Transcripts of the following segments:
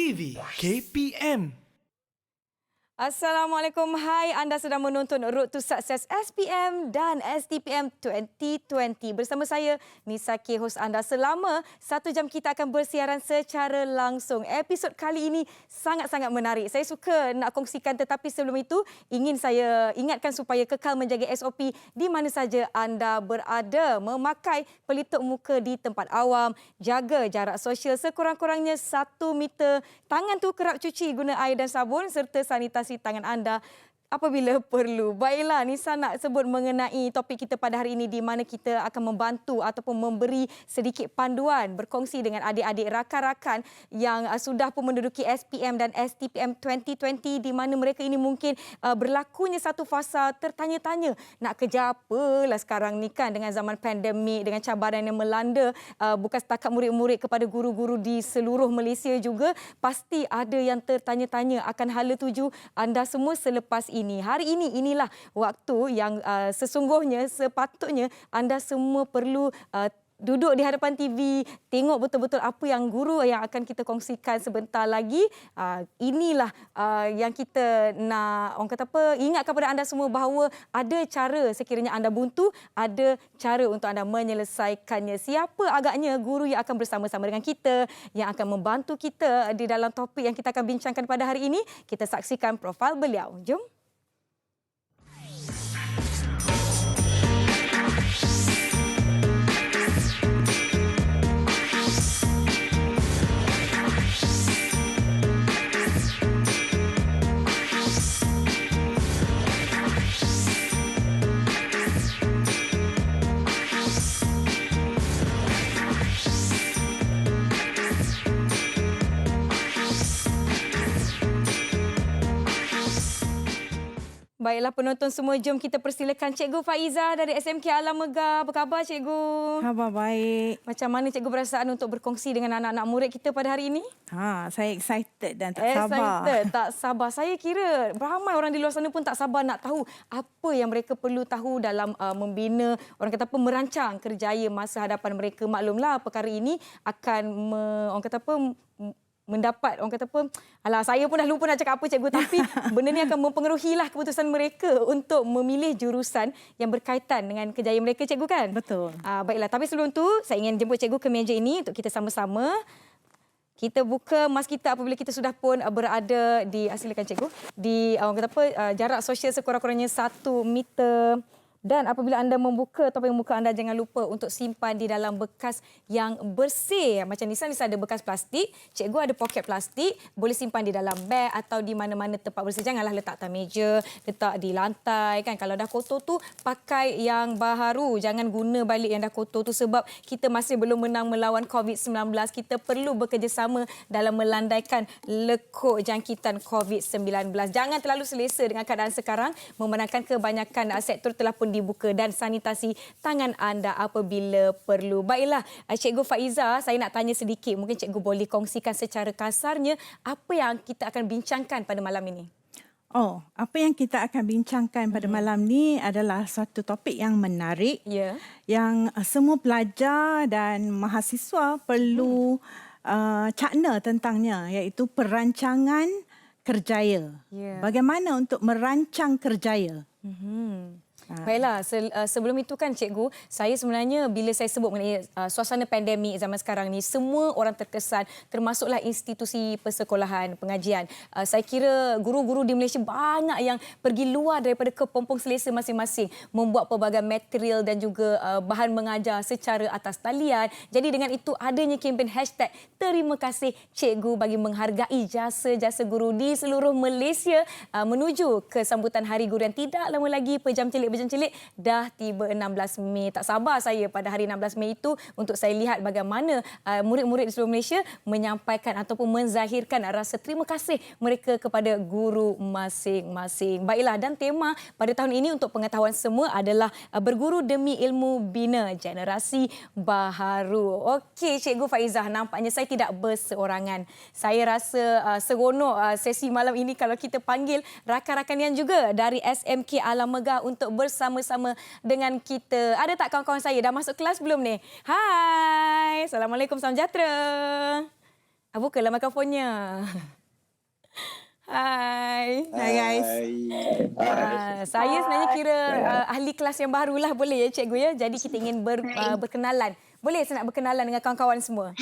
TV KPM. Assalamualaikum. Hai, anda sedang menonton Road to Success SPM dan STPM 2020. Bersama saya, Nisa K, hos anda. Selama 1 jam kita akan bersiaran secara langsung. Episod kali ini sangat-sangat menarik. Saya suka nak kongsikan, tetapi sebelum itu ingin saya ingatkan supaya kekal menjaga SOP di mana saja anda berada. Memakai pelitup muka di tempat awam, jaga jarak sosial sekurang-kurangnya 1 meter. Tangan tu kerap cuci guna air dan sabun serta sanitasi tangan anda apabila perlu. Baiklah, Nisa nak sebut mengenai topik kita pada hari ini di mana kita akan membantu ataupun memberi sedikit panduan berkongsi dengan adik-adik rakan-rakan yang sudah pun menduduki SPM dan STPM 2020 di mana mereka ini mungkin berlakunya satu fasa tertanya-tanya nak kerja apalah sekarang ni kan dengan zaman pandemik, dengan cabaran yang melanda bukan setakat murid-murid kepada guru-guru di seluruh Malaysia juga. Pasti ada yang tertanya-tanya akan hala tuju anda semua selepas ini. Hari ini inilah waktu yang sesungguhnya sepatutnya anda semua perlu duduk di hadapan TV, tengok betul-betul apa yang guru yang akan kita kongsikan sebentar lagi. Inilah yang kita nak orang kata apa, ingat kepada anda semua bahawa ada cara sekiranya anda buntu, ada cara untuk anda menyelesaikannya. Siapa agaknya guru yang akan bersama-sama dengan kita, yang akan membantu kita di dalam topik yang kita akan bincangkan pada hari ini? Kita saksikan profil beliau. Jom. Baiklah penonton semua, jom kita persilakan Cikgu Faiza dari SMK Alam Megah. Apa khabar Cikgu? Khabar baik. Macam mana Cikgu perasaan untuk berkongsi dengan anak-anak murid kita pada hari ini? Saya excited dan tak sabar. Tak sabar. Saya kira ramai orang di luar sana pun tak sabar nak tahu apa yang mereka perlu tahu dalam membina, orang kata apa, merancang kerjaya masa hadapan mereka. Maklumlah perkara ini akan orang kata apa, mendapat, orang kata apa, alah saya pun dah lupa nak cakap apa Cikgu, tapi benda ni akan mempengaruhilah keputusan mereka untuk memilih jurusan yang berkaitan dengan kerjaya mereka Cikgu kan? Betul. Baiklah, tapi sebelum tu saya ingin jemput Cikgu ke meja ini untuk kita sama-sama kita buka mas kita apabila kita sudah pun berada di, silakan Cikgu, di orang kata apa, jarak sosial sekurang-kurangnya 1 meter. Dan apabila anda membuka topeng muka anda, jangan lupa untuk simpan di dalam bekas yang bersih. Macam Nisa ada bekas plastik, Cikgu ada poket plastik, boleh simpan di dalam beg atau di mana-mana tempat bersih. Janganlah letak atas meja, letak di lantai kan. Kalau dah kotor tu pakai yang baharu, jangan guna balik yang dah kotor tu sebab kita masih belum menang melawan COVID-19. Kita perlu bekerjasama dalam melandaikan lekuk jangkitan COVID-19. Jangan terlalu selesa dengan keadaan sekarang memandangkan kebanyakan sektor telah pun dibuka dan sanitasi tangan anda apabila perlu. Baiklah, Cikgu Faiza, saya nak tanya sedikit. Mungkin Cikgu boleh kongsikan secara kasarnya apa yang kita akan bincangkan pada malam ini? Apa yang kita akan bincangkan pada malam ni adalah satu topik yang menarik, yang semua pelajar dan mahasiswa perlu cakna tentangnya, iaitu perancangan kerjaya. Bagaimana untuk merancang kerjaya? Baiklah, sebelum itu kan Cikgu, saya sebenarnya bila saya sebut mengenai suasana pandemik zaman sekarang ni, semua orang terkesan, termasuklah institusi persekolahan, pengajian. Saya kira guru-guru di Malaysia banyak yang pergi luar daripada kepompong selesa masing-masing, membuat pelbagai material dan juga bahan mengajar secara atas talian. Jadi dengan itu adanya kempen hashtag terima kasih Cikgu bagi menghargai jasa-jasa guru di seluruh Malaysia menuju ke sambutan Hari Guru yang tidak lama lagi, pejam celik dah tiba 16 Mei. Tak sabar saya pada hari 16 Mei itu untuk saya lihat bagaimana murid-murid di seluruh Malaysia menyampaikan ataupun menzahirkan rasa terima kasih mereka kepada guru masing-masing. Baiklah, dan tema pada tahun ini untuk pengetahuan semua adalah berguru demi ilmu bina generasi baharu. Okey Cikgu Faizah, nampaknya saya tidak berseorangan. Saya rasa seronok sesi malam ini kalau kita panggil rakan-rakan yang juga dari SMK Alam Megah untuk bersama-sama dengan kita. Ada tak kawan-kawan saya dah masuk kelas belum ni? Hai, Assalamualaikum, salam sejahtera. Bukalah mikrofonnya. Hai. Hai guys. Saya sebenarnya kira ahli kelas yang barulah, boleh ya cikgu ya. Jadi kita ingin berkenalan. Boleh saya nak berkenalan dengan kawan-kawan semua?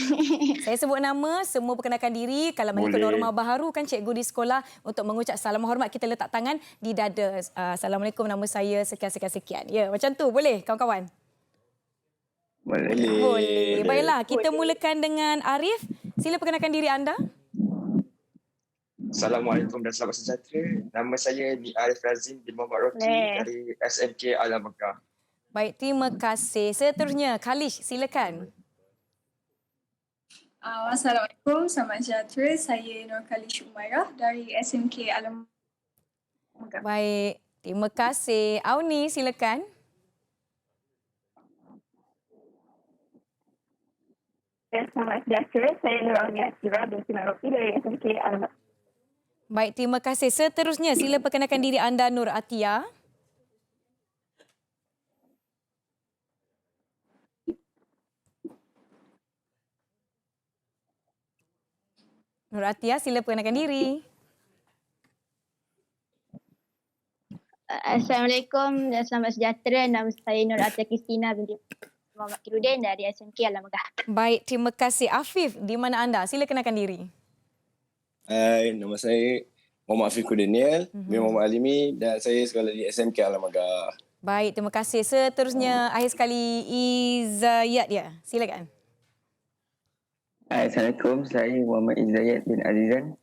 Saya sebut nama, semua perkenalkan diri. Kalau mengikut norma baharu kan cikgu di sekolah untuk mengucap salam hormat kita letak tangan di dada. Assalamualaikum, nama saya sekian-sekian-sekian. Ya, macam tu. Boleh kawan-kawan? Boleh. Baiklah, kita mulakan dengan Arif. Sila perkenalkan diri anda. Assalamualaikum dan selamat sejahtera. Nama saya Ni Arif Razin bin Muhammad Roki dari SMK Alam Megah. Baik, terima kasih. Seterusnya, Khalish, silakan. Assalamualaikum, selamat sejahtera. Saya Nur Khalish Umairah dari SMK Alam Megah. Baik, terima kasih. Auni, silakan. Selamat sejahtera. Saya Nur Atia binti Roki dari SMK Alam Megah. Baik, terima kasih. Seterusnya, sila perkenalkan diri anda, Nur Atia. Nur Atia, sila perkenalkan diri. Assalamualaikum dan selamat sejahtera. Nama saya Nur Atia Kristina binti Muhammad Kirudin dari SMK Alam Megah. Baik, terima kasih. Afif, di mana anda? Sila kenalkan diri. Hai, nama saya Muhammad Afiq Daniel bin Muhammad Alimi dan saya sekolah di SMK Alam Megah. Baik, terima kasih. Seterusnya, akhir sekali Izayat ya. Silakan. Assalamualaikum, saya Muhammad Izzayat bin Azizan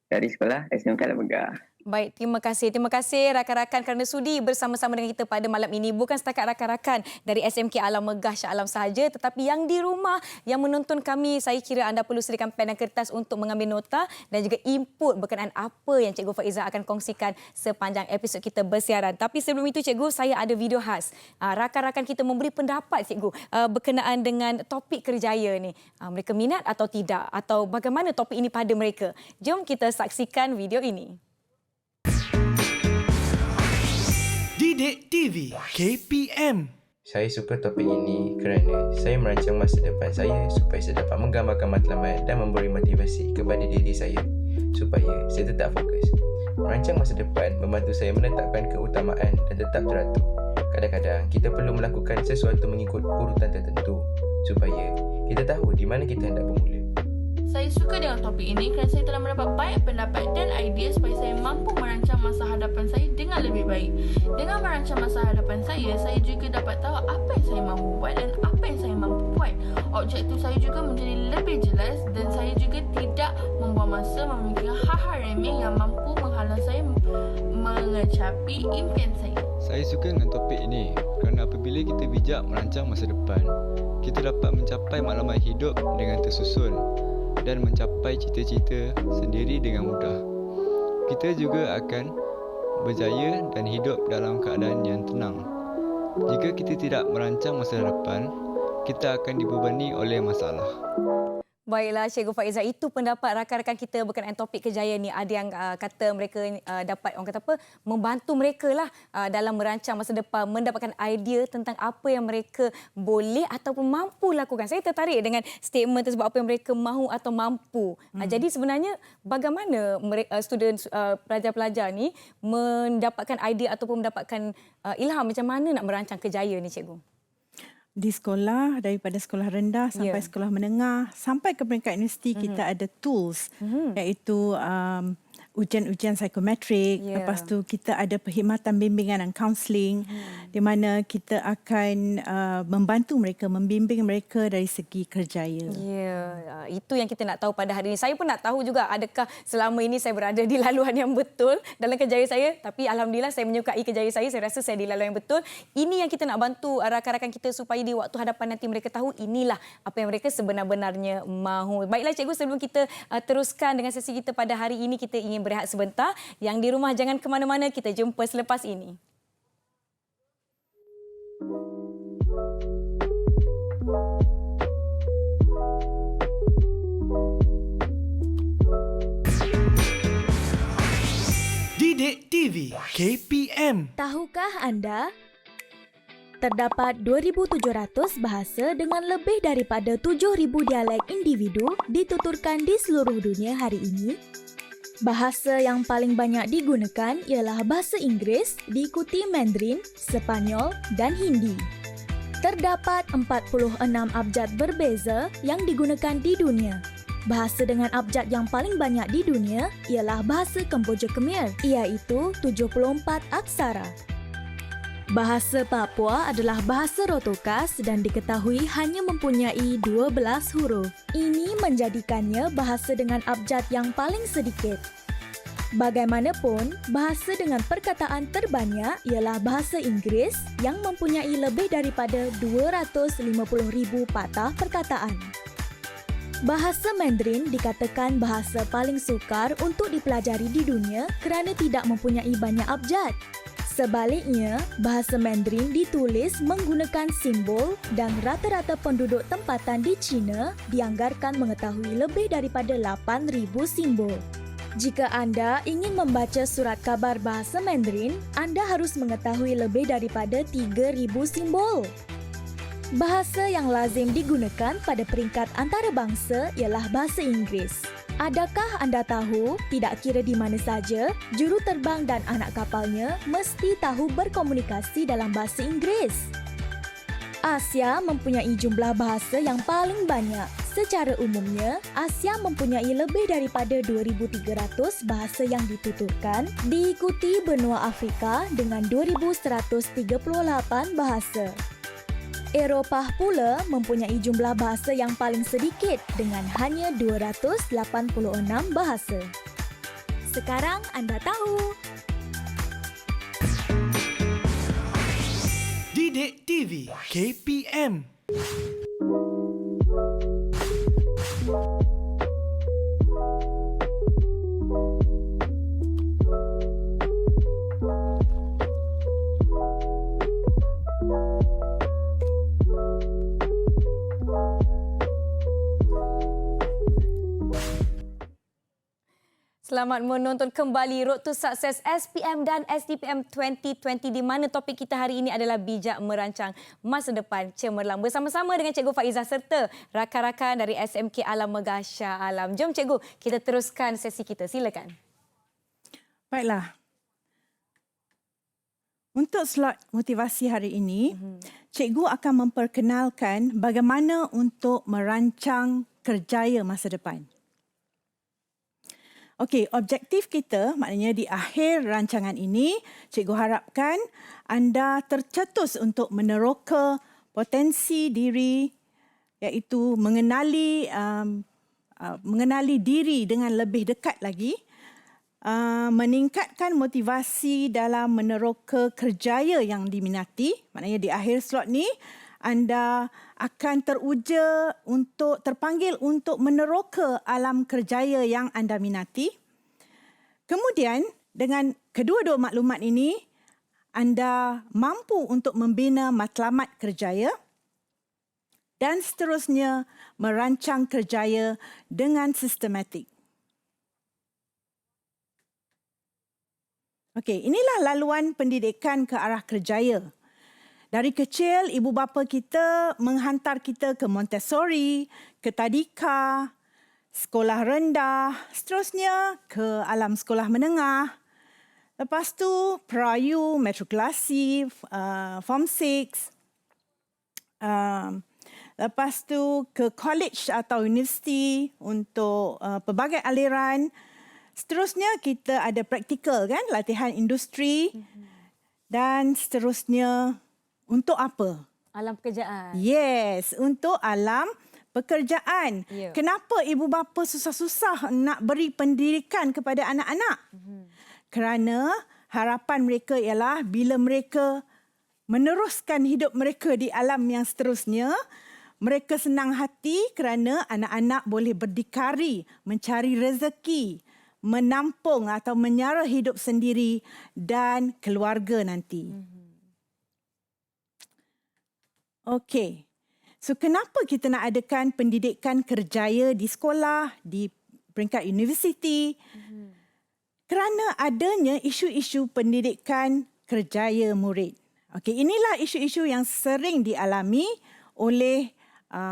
dari sekolah SMK Alam Megah. Baik, terima kasih. Terima kasih rakan-rakan kerana sudi bersama-sama dengan kita pada malam ini. Bukan setakat rakan-rakan dari SMK Alam Megah Shah Alam sahaja, tetapi yang di rumah yang menonton kami, saya kira anda perlu sediakan pen dan kertas untuk mengambil nota dan juga input berkenaan apa yang Cikgu Faizah akan kongsikan sepanjang episod kita bersiaran. Tapi sebelum itu Cikgu, saya ada video khas. Rakan-rakan kita memberi pendapat Cikgu berkenaan dengan topik kerjaya ni. Mereka minat atau tidak? Atau bagaimana topik ini pada mereka? Jom kita saksikan video ini. Didik TV KPM. Saya suka topik ini kerana saya merancang masa depan saya supaya saya dapat menggambarkan matlamat dan memberi motivasi kepada diri saya supaya saya tetap fokus. Merancang masa depan membantu saya menetapkan keutamaan dan tetap teratur. Kadang-kadang kita perlu melakukan sesuatu mengikut urutan tertentu supaya kita tahu di mana kita hendak bermula. Saya suka dengan topik ini kerana saya telah mendapat banyak pendapat dan idea supaya saya mampu merancang masa hadapan saya dengan lebih baik. Dengan merancang masa hadapan saya juga dapat tahu apa yang saya mampu buat dan apa yang saya mampu buat. Objektif saya juga menjadi lebih jelas dan saya juga tidak membuang masa memikirkan hal-hal remeh yang mampu menghalang saya mengecapi impian saya. Saya suka dengan topik ini kerana apabila kita bijak merancang masa depan, kita dapat mencapai maklumat hidup dengan tersusun dan mencapai cita-cita sendiri dengan mudah. Kita juga akan berjaya dan hidup dalam keadaan yang tenang. Jika kita tidak merancang masa depan, kita akan dibebani oleh masalah. Baiklah Cikgu Faizah, itu pendapat rakan-rakan kita berkenaan topik kerjaya ni. Ada yang kata mereka dapat membantu mereka lah dalam merancang masa depan, mendapatkan idea tentang apa yang mereka boleh ataupun mampu lakukan. Saya tertarik dengan statement tersebut, apa yang mereka mahu atau mampu. Jadi sebenarnya bagaimana pelajar-pelajar ni mendapatkan idea ataupun mendapatkan ilham macam mana nak merancang kerjaya ni Cikgu? Di sekolah, daripada sekolah rendah sampai sekolah menengah, sampai ke peringkat universiti, kita ada tools, iaitu ujian-ujian psikometrik. Lepas tu kita ada perkhidmatan bimbingan dan kaunseling, di mana kita akan membantu mereka, membimbing mereka dari segi kerjaya. Itu yang kita nak tahu pada hari ini. Saya pun nak tahu juga, adakah selama ini saya berada di laluan yang betul dalam kerjaya saya. Tapi alhamdulillah saya menyukai kerjaya saya. Saya rasa saya di laluan yang betul. Ini yang kita nak bantu rakan-rakan kita supaya di waktu hadapan nanti mereka tahu inilah apa yang mereka sebenar-benarnya mahu. Baiklah Cikgu, sebelum kita teruskan dengan sesi kita pada hari ini, kita ingin berehat sebentar. Yang di rumah jangan ke mana-mana, kita jumpa selepas ini. Didik TV KPM. Tahukah anda? Terdapat 2,700 bahasa dengan lebih daripada 7,000 dialek individu dituturkan di seluruh dunia hari ini. Bahasa yang paling banyak digunakan ialah bahasa Inggeris, diikuti Mandarin, Sepanyol dan Hindi. Terdapat 46 abjad berbeza yang digunakan di dunia. Bahasa dengan abjad yang paling banyak di dunia ialah bahasa Kemboja Khmer, iaitu 74 aksara. Bahasa Papua adalah bahasa Rotokas dan diketahui hanya mempunyai 12 huruf. Ini menjadikannya bahasa dengan abjad yang paling sedikit. Bagaimanapun, bahasa dengan perkataan terbanyak ialah bahasa Inggeris yang mempunyai lebih daripada 250,000 patah perkataan. Bahasa Mandarin dikatakan bahasa paling sukar untuk dipelajari di dunia kerana tidak mempunyai banyak abjad. Sebaliknya, bahasa Mandarin ditulis menggunakan simbol dan rata-rata penduduk tempatan di China dianggarkan mengetahui lebih daripada 8,000 simbol. Jika anda ingin membaca surat khabar bahasa Mandarin, anda harus mengetahui lebih daripada 3,000 simbol. Bahasa yang lazim digunakan pada peringkat antarabangsa ialah bahasa Inggeris. Adakah anda tahu, tidak kira di mana saja, juruterbang dan anak kapalnya mesti tahu berkomunikasi dalam bahasa Inggeris? Asia mempunyai jumlah bahasa yang paling banyak. Secara umumnya, Asia mempunyai lebih daripada 2,300 bahasa yang dituturkan, diikuti benua Afrika dengan 2,138 bahasa. Eropah pula mempunyai jumlah bahasa yang paling sedikit dengan hanya 286 bahasa. Sekarang anda tahu. Didik TV KPM. Selamat menonton kembali Road to Success SPM dan STPM 2020 di mana topik kita hari ini adalah bijak merancang masa depan cemerlang. Bersama-sama dengan Cikgu Faizah serta rakan-rakan dari SMK Alam Megah Shah Alam. Jom Cikgu, kita teruskan sesi kita. Silakan. Baiklah. Untuk slot motivasi hari ini, Cikgu akan memperkenalkan bagaimana untuk merancang kerjaya masa depan. Okey, objektif kita maknanya di akhir rancangan ini, cikgu harapkan anda tercetus untuk meneroka potensi diri iaitu mengenali diri dengan lebih dekat lagi, meningkatkan motivasi dalam meneroka kerjaya yang diminati. Maknanya di akhir slot ni anda akan teruja untuk terpanggil untuk meneroka alam kerjaya yang anda minati. Kemudian dengan kedua-dua maklumat ini, anda mampu untuk membina matlamat kerjaya dan seterusnya merancang kerjaya dengan sistematik. Okey, inilah laluan pendidikan ke arah kerjaya. Dari kecil, ibu bapa kita menghantar kita ke Montessori, ke Tadika, sekolah rendah, seterusnya ke alam sekolah menengah. Lepas tu, Perayu, Matrikulasi, Form 6. Lepas tu ke college atau universiti untuk pelbagai aliran. Seterusnya kita ada praktikal kan, latihan industri. Dan seterusnya untuk apa? Alam pekerjaan. Yes, untuk alam pekerjaan. Yeah. Kenapa ibu bapa susah-susah nak beri pendidikan kepada anak-anak? Kerana harapan mereka ialah bila mereka meneruskan hidup mereka di alam yang seterusnya, mereka senang hati kerana anak-anak boleh berdikari, mencari rezeki, menampung atau menyara hidup sendiri dan keluarga nanti. Okey. So, kenapa kita nak adakan pendidikan kerjaya di sekolah, di peringkat universiti? Kerana adanya isu-isu pendidikan kerjaya murid. Okey, inilah isu-isu yang sering dialami oleh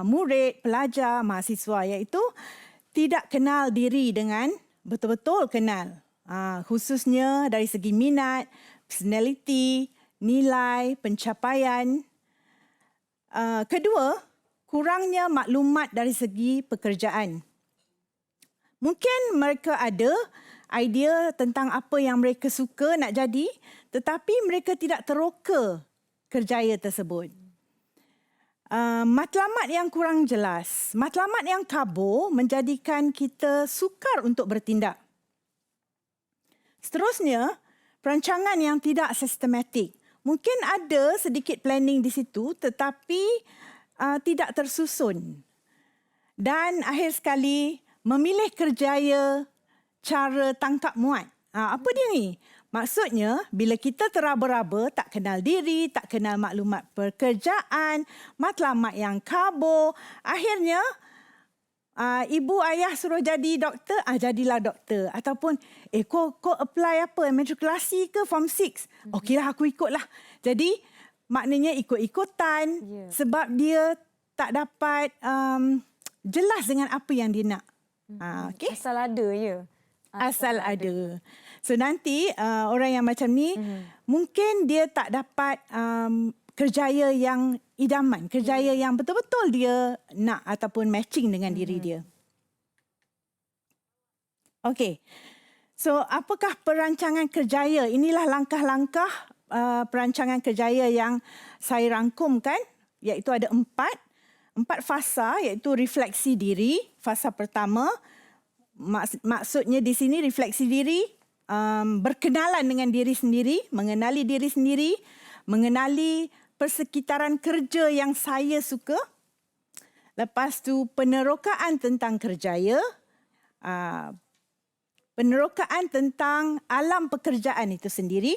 murid, pelajar, mahasiswa, iaitu tidak kenal diri dengan betul-betul kenal. Khususnya dari segi minat, personality, nilai, pencapaian. Kedua, kurangnya maklumat dari segi pekerjaan. Mungkin mereka ada idea tentang apa yang mereka suka nak jadi, tetapi mereka tidak teroka kerjaya tersebut. Matlamat yang kurang jelas, matlamat yang kabur menjadikan kita sukar untuk bertindak. Seterusnya, perancangan yang tidak sistematik. Mungkin ada sedikit planning di situ tetapi tidak tersusun. Dan akhir sekali, memilih kerjaya cara tangkap muat. Apa dia ni? Maksudnya, bila kita teraba-raba, tak kenal diri, tak kenal maklumat pekerjaan, matlamat yang kabur, akhirnya ibu ayah suruh jadi doktor, jadilah doktor. Ataupun, kau apply apa? Matrikulasi ke form 6? Okeylah, aku ikutlah. Jadi, maknanya ikut-ikutan sebab dia tak dapat jelas dengan apa yang dia nak. Okay? Asal ada je. Asal ada. So nanti orang yang macam ni mungkin dia tak dapat kerjaya yang idaman, kerjaya yang betul-betul dia nak ataupun matching dengan diri dia. Okey. So apakah perancangan kerjaya? Inilah langkah-langkah perancangan kerjaya yang saya rangkumkan, iaitu ada 4 fasa, iaitu refleksi diri. Fasa pertama, maksudnya di sini refleksi diri, berkenalan dengan diri sendiri, mengenali diri sendiri, mengenali persekitaran kerja yang saya suka. Lepas tu penerokaan tentang kerjaya, penerokaan tentang alam pekerjaan itu sendiri.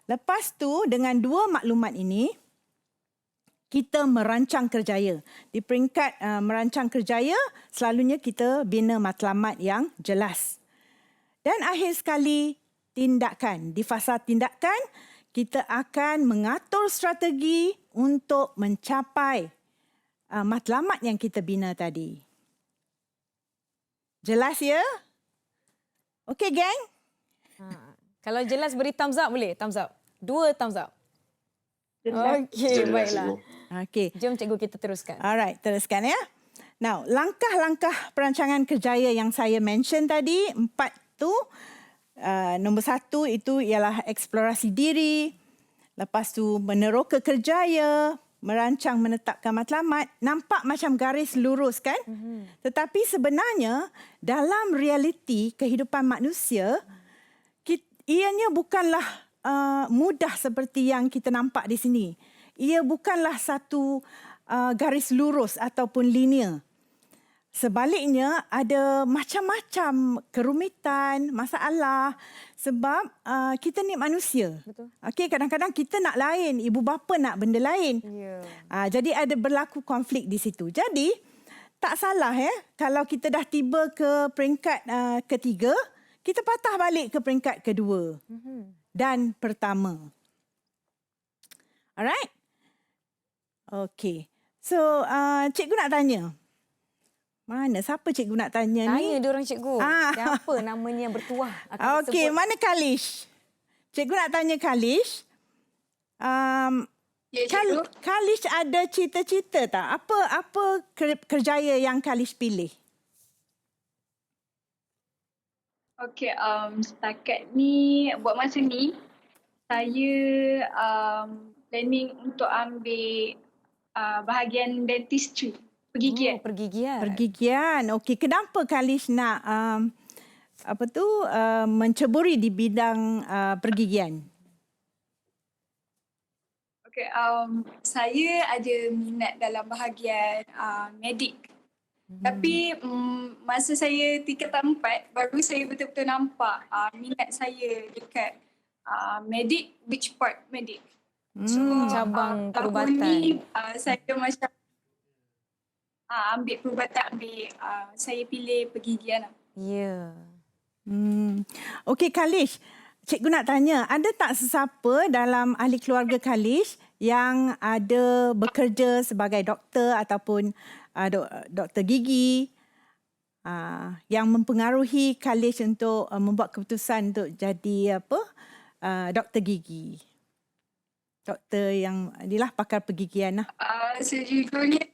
Lepas tu dengan 2 maklumat ini, kita merancang kerjaya. Di peringkat merancang kerjaya, selalunya kita bina matlamat yang jelas. Dan akhir sekali, tindakan. Di fasa tindakan, kita akan mengatur strategi untuk mencapai matlamat yang kita bina tadi. Jelas ya? Okey, geng? Kalau jelas beri thumbs up boleh? Thumbs up. 2 thumbs up. Okey, baiklah. Okey. Jom cikgu kita teruskan. Alright, teruskan ya. Now, langkah-langkah perancangan kerjaya yang saya mention tadi, 4 tu, nombor 1 itu ialah eksplorasi diri. Lepas tu meneroka kerjaya, merancang menetapkan matlamat. Nampak macam garis lurus kan? Tetapi sebenarnya dalam realiti kehidupan manusia, ianya bukanlah mudah seperti yang kita nampak di sini. Ia bukanlah satu garis lurus ataupun linear. Sebaliknya ada macam-macam kerumitan, masalah sebab kita ni manusia. Okey, kadang-kadang kita nak lain, ibu bapa nak benda lain. Jadi ada berlaku konflik di situ. Jadi tak salah kalau kita dah tiba ke peringkat ketiga, kita patah balik ke peringkat kedua dan pertama. Alright? Okey. So, cikgu nak tanya. Mana? Siapa cikgu nak tanya ni? Tanya diorang cikgu. Siapa namanya yang bertuah? Okey, mana Kalish? Cikgu nak tanya Kalish. Kalish ada cita-cita tak? Apa kerjaya yang Kalish pilih? Okey, setakat ni, buat masa ni, saya planning untuk ambil bahagian dentistry, pergigian. Pergigian. Okey, kenapa Kalish nak menceburi di bidang pergigian? Okey, saya ada minat dalam bahagian medik. Tapi masa saya tingkatan 4, baru saya betul-betul nampak minat saya dekat medik, which part medik. So, cabang tahun perubatan. ni saya macam ambil perubatan, saya pilih pergigian. Ya. Okey Kalish, Cikgu nak tanya, ada tak sesiapa dalam ahli keluarga Kalish yang ada bekerja sebagai doktor ataupun doktor gigi yang mempengaruhi Kalish untuk membuat keputusan untuk jadi doktor gigi? Doktor yang inilah pakar pergigian lah. Sejujurnya,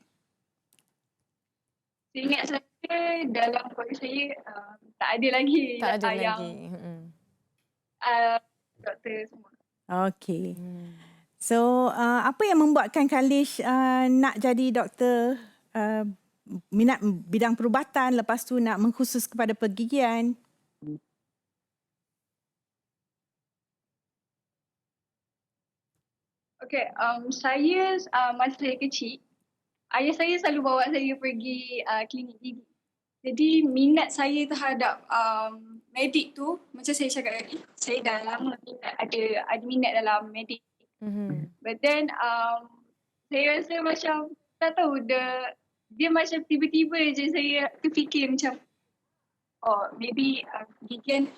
seingat saya dalam keluarga saya tak ada lagi yang doktor semua. Okey. So, apa yang membuatkan Kalish nak jadi doktor, minat bidang perubatan, lepas tu nak mengkhusus kepada pergigian? Okay, saya masa saya kecil, ayah saya selalu bawa saya pergi klinik gigi. Jadi minat saya terhadap medik tu, macam saya cakap tadi, saya dah lama ada minat dalam medik. But then saya rasa macam tak tahu dia macam tiba-tiba je saya terfikir macam maybe gigian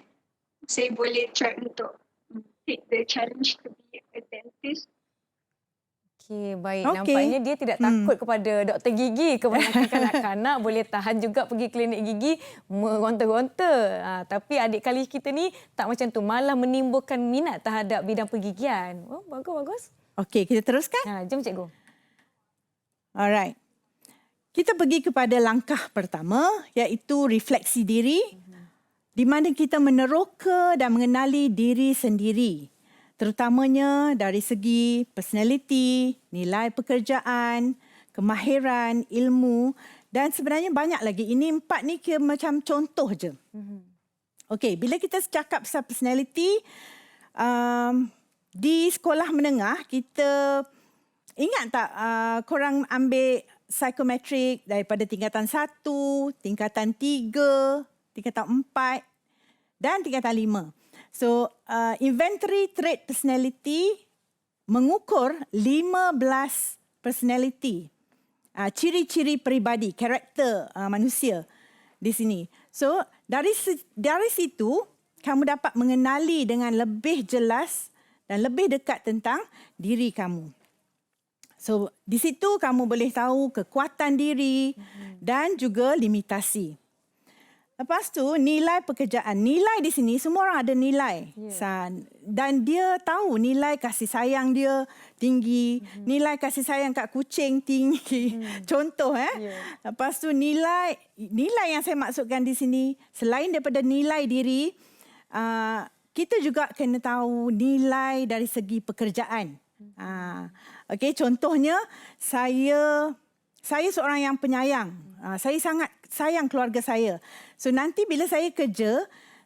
saya boleh try untuk take the challenge to be a dentist. Okey, baik. Nampaknya dia tidak takut kepada doktor gigi. Kebanyakan kanak-kanak boleh tahan juga pergi klinik gigi meronta-ronta. Tapi adik Kalish kita ni tak macam tu, malah menimbulkan minat terhadap bidang pergigian. Oh, bagus. Okey, kita teruskan. Jom cikgu. Alright. Kita pergi kepada langkah pertama, iaitu refleksi diri, di mana kita meneroka dan mengenali diri sendiri. Terutamanya dari segi personality, nilai pekerjaan, kemahiran, ilmu dan sebenarnya banyak lagi. Ini 4 ni macam contoh je. Okey, bila kita cakap pasal personality, di sekolah menengah kita ingat tak korang ambil psikometrik daripada tingkatan 1, tingkatan 3, tingkatan 4 dan tingkatan 5. So, inventory trait personality mengukur 15 personality, ciri-ciri peribadi, karakter manusia di sini. So, dari situ, kamu dapat mengenali dengan lebih jelas dan lebih dekat tentang diri kamu. So, di situ kamu boleh tahu kekuatan diri dan juga limitasi. Lepas tu, nilai pekerjaan. Nilai di sini, semua orang ada nilai. Dan dia tahu nilai kasih sayang dia tinggi, nilai kasih sayang kat kucing tinggi. Contoh, Lepas tu, nilai yang saya maksudkan di sini, selain daripada nilai diri, kita juga kena tahu nilai dari segi pekerjaan. Okey, contohnya, saya seorang yang penyayang. Saya sangat sayang keluarga saya. So nanti bila saya kerja,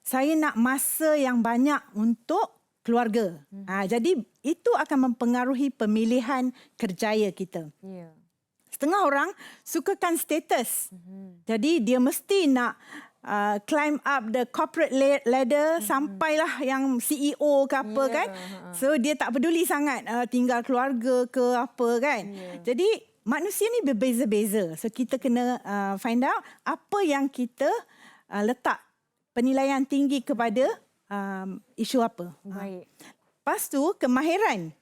saya nak masa yang banyak untuk keluarga. Jadi itu akan mempengaruhi pemilihan kerjaya kita. Setengah orang sukakan status. Jadi dia mesti nak climb up the corporate ladder sampailah yang CEO ke apa kan. So dia tak peduli sangat tinggal keluarga ke apa kan. Jadi manusia ni berbeza-beza. So kita kena find out apa yang kita letak penilaian tinggi kepada isu apa. Baik. Lepas tu kemahiran.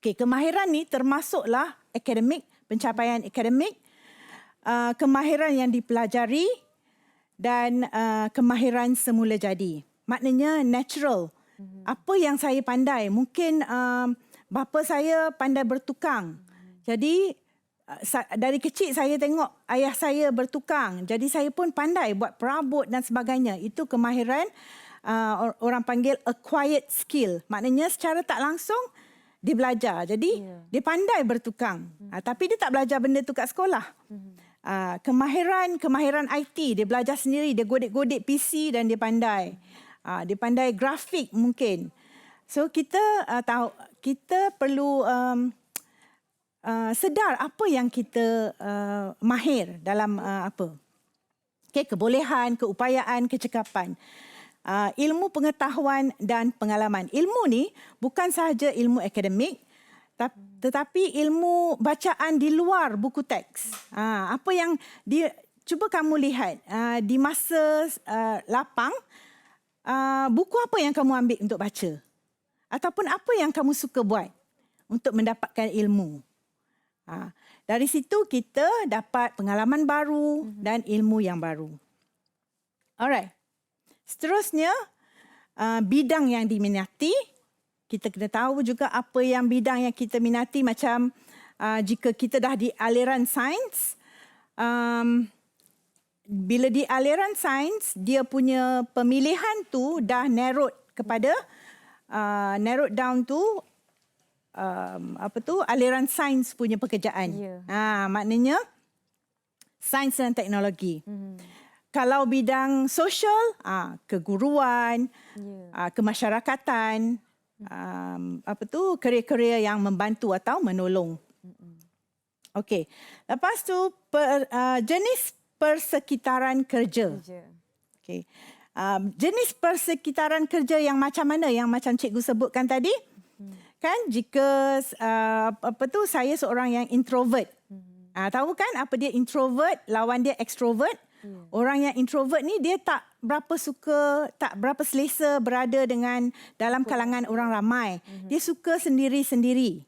Okey, kemahiran ni termasuklah akademik, pencapaian akademik, kemahiran yang dipelajari dan kemahiran semula jadi. Maknanya natural. Apa yang saya pandai, mungkin bapa saya pandai bertukang. Jadi dari kecil saya tengok ayah saya bertukang. Jadi saya pun pandai buat perabot dan sebagainya. Itu kemahiran orang panggil acquired skill. Maknanya secara tak langsung dia belajar. Jadi dia pandai bertukang. Tapi dia tak belajar benda tu kat sekolah. Kemahiran IT, dia belajar sendiri. Dia godek-godek PC dan dia pandai. Dia pandai grafik mungkin. So kita tahu, kita perlu sedar apa yang kita mahir dalam apa. Okay, kebolehan, keupayaan, kecekapan. Ilmu pengetahuan dan pengalaman. Ilmu ni bukan sahaja ilmu akademik, tetapi ilmu bacaan di luar buku teks. Apa yang dia, cuba kamu lihat di masa lapang, buku apa yang kamu ambil untuk baca? Ataupun apa yang kamu suka buat untuk mendapatkan ilmu? Dari situ kita dapat pengalaman baru dan ilmu yang baru. Alright. Seterusnya, bidang yang diminati. Kita kena tahu juga apa yang bidang yang kita minati. Macam jika kita dah di aliran sains, bila di aliran sains, dia punya pemilihan tu dah narrowed kepada narrowed down to aliran sains punya pekerjaan. Maknanya sains dan teknologi. Kalau bidang sosial, keguruan, kemasyarakatan, kerja-kerja yang membantu atau menolong. Okey. Lepas tu jenis persekitaran kerja. Okey. Jenis persekitaran kerja yang macam mana yang macam cikgu sebutkan tadi? Kan jika saya seorang yang introvert. Tahu kan apa dia introvert lawan dia extrovert? Orang yang introvert ni dia tak berapa selesa berada dengan dalam kalangan orang ramai. Dia suka sendiri-sendiri.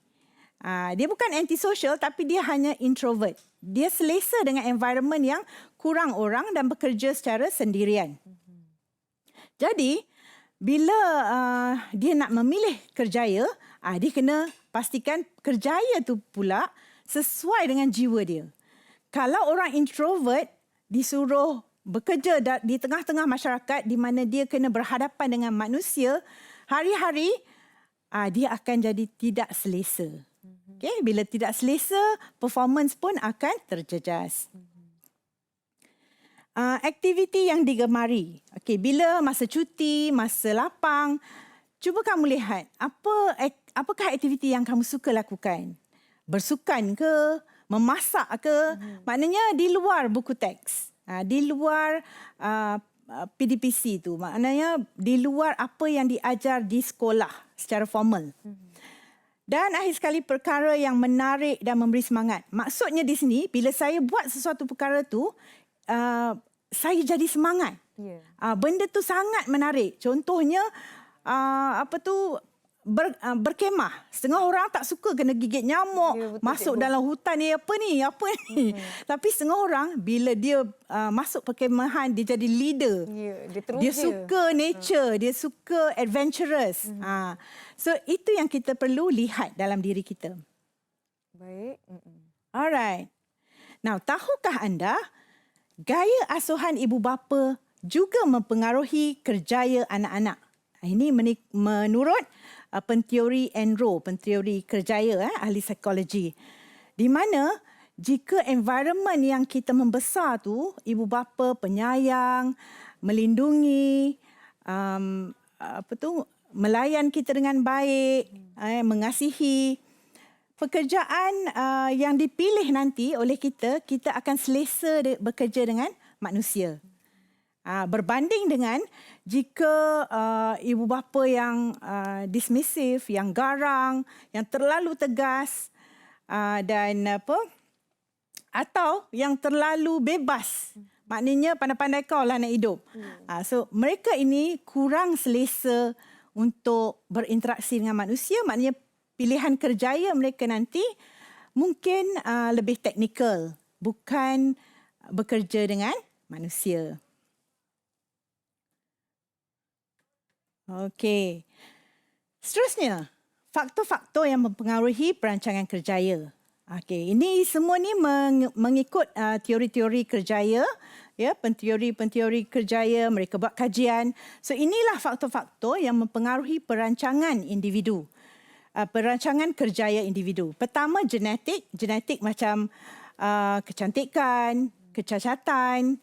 Dia bukan antisocial tapi dia hanya introvert. Dia selesa dengan environment yang kurang orang dan bekerja secara sendirian. Jadi bila dia nak memilih kerjaya, dia kena pastikan kerjaya tu pula sesuai dengan jiwa dia. Kalau orang introvert disuruh bekerja di tengah-tengah masyarakat di mana dia kena berhadapan dengan manusia, hari-hari dia akan jadi tidak selesa. Okay? Bila tidak selesa, performance pun akan terjejas. Aktiviti yang digemari. Okay, bila masa cuti, masa lapang, cuba kamu lihat apakah aktiviti yang kamu suka lakukan. Bersukan ke? Memasak ke? Maknanya di luar buku teks. Di luar PDPC tu. Maknanya di luar apa yang diajar di sekolah secara formal. Dan akhir sekali perkara yang menarik dan memberi semangat. Maksudnya di sini bila saya buat sesuatu perkara tu, saya jadi semangat. Benda tu sangat menarik. Contohnya berkemah. Setengah orang tak suka kena gigit nyamuk, masuk dalam hutan ni apa ni. Tapi setengah orang bila dia masuk perkemahan dia jadi leader. Dia suka nature, dia suka adventurous. So itu yang kita perlu lihat dalam diri kita. Baik. Alright. Now, tahukah anda gaya asuhan ibu bapa juga mempengaruhi kerjaya anak-anak? Ini menurut penteori Enro, penteori kerjaya, ahli psikologi. Di mana jika environment yang kita membesar tu, ibu bapa penyayang, melindungi, melayan kita dengan baik, mengasihi, pekerjaan yang dipilih nanti oleh kita akan selesa bekerja dengan manusia. Berbanding dengan jika ibu bapa yang dismissive, yang garang, yang terlalu tegas atau yang terlalu bebas. Maknanya pandai-pandai kau lah nak hidup. So mereka ini kurang selesa untuk berinteraksi dengan manusia. Maknanya pilihan kerjaya mereka nanti mungkin lebih teknikal, bukan bekerja dengan manusia. Okey. Seterusnya, faktor-faktor yang mempengaruhi perancangan kerjaya. Okey, ini semua ni mengikut teori-teori kerjaya, ya, penteori-penteori kerjaya, mereka buat kajian. So inilah faktor-faktor yang mempengaruhi perancangan individu. Perancangan kerjaya individu. Pertama, genetik macam kecantikan, kecacatan,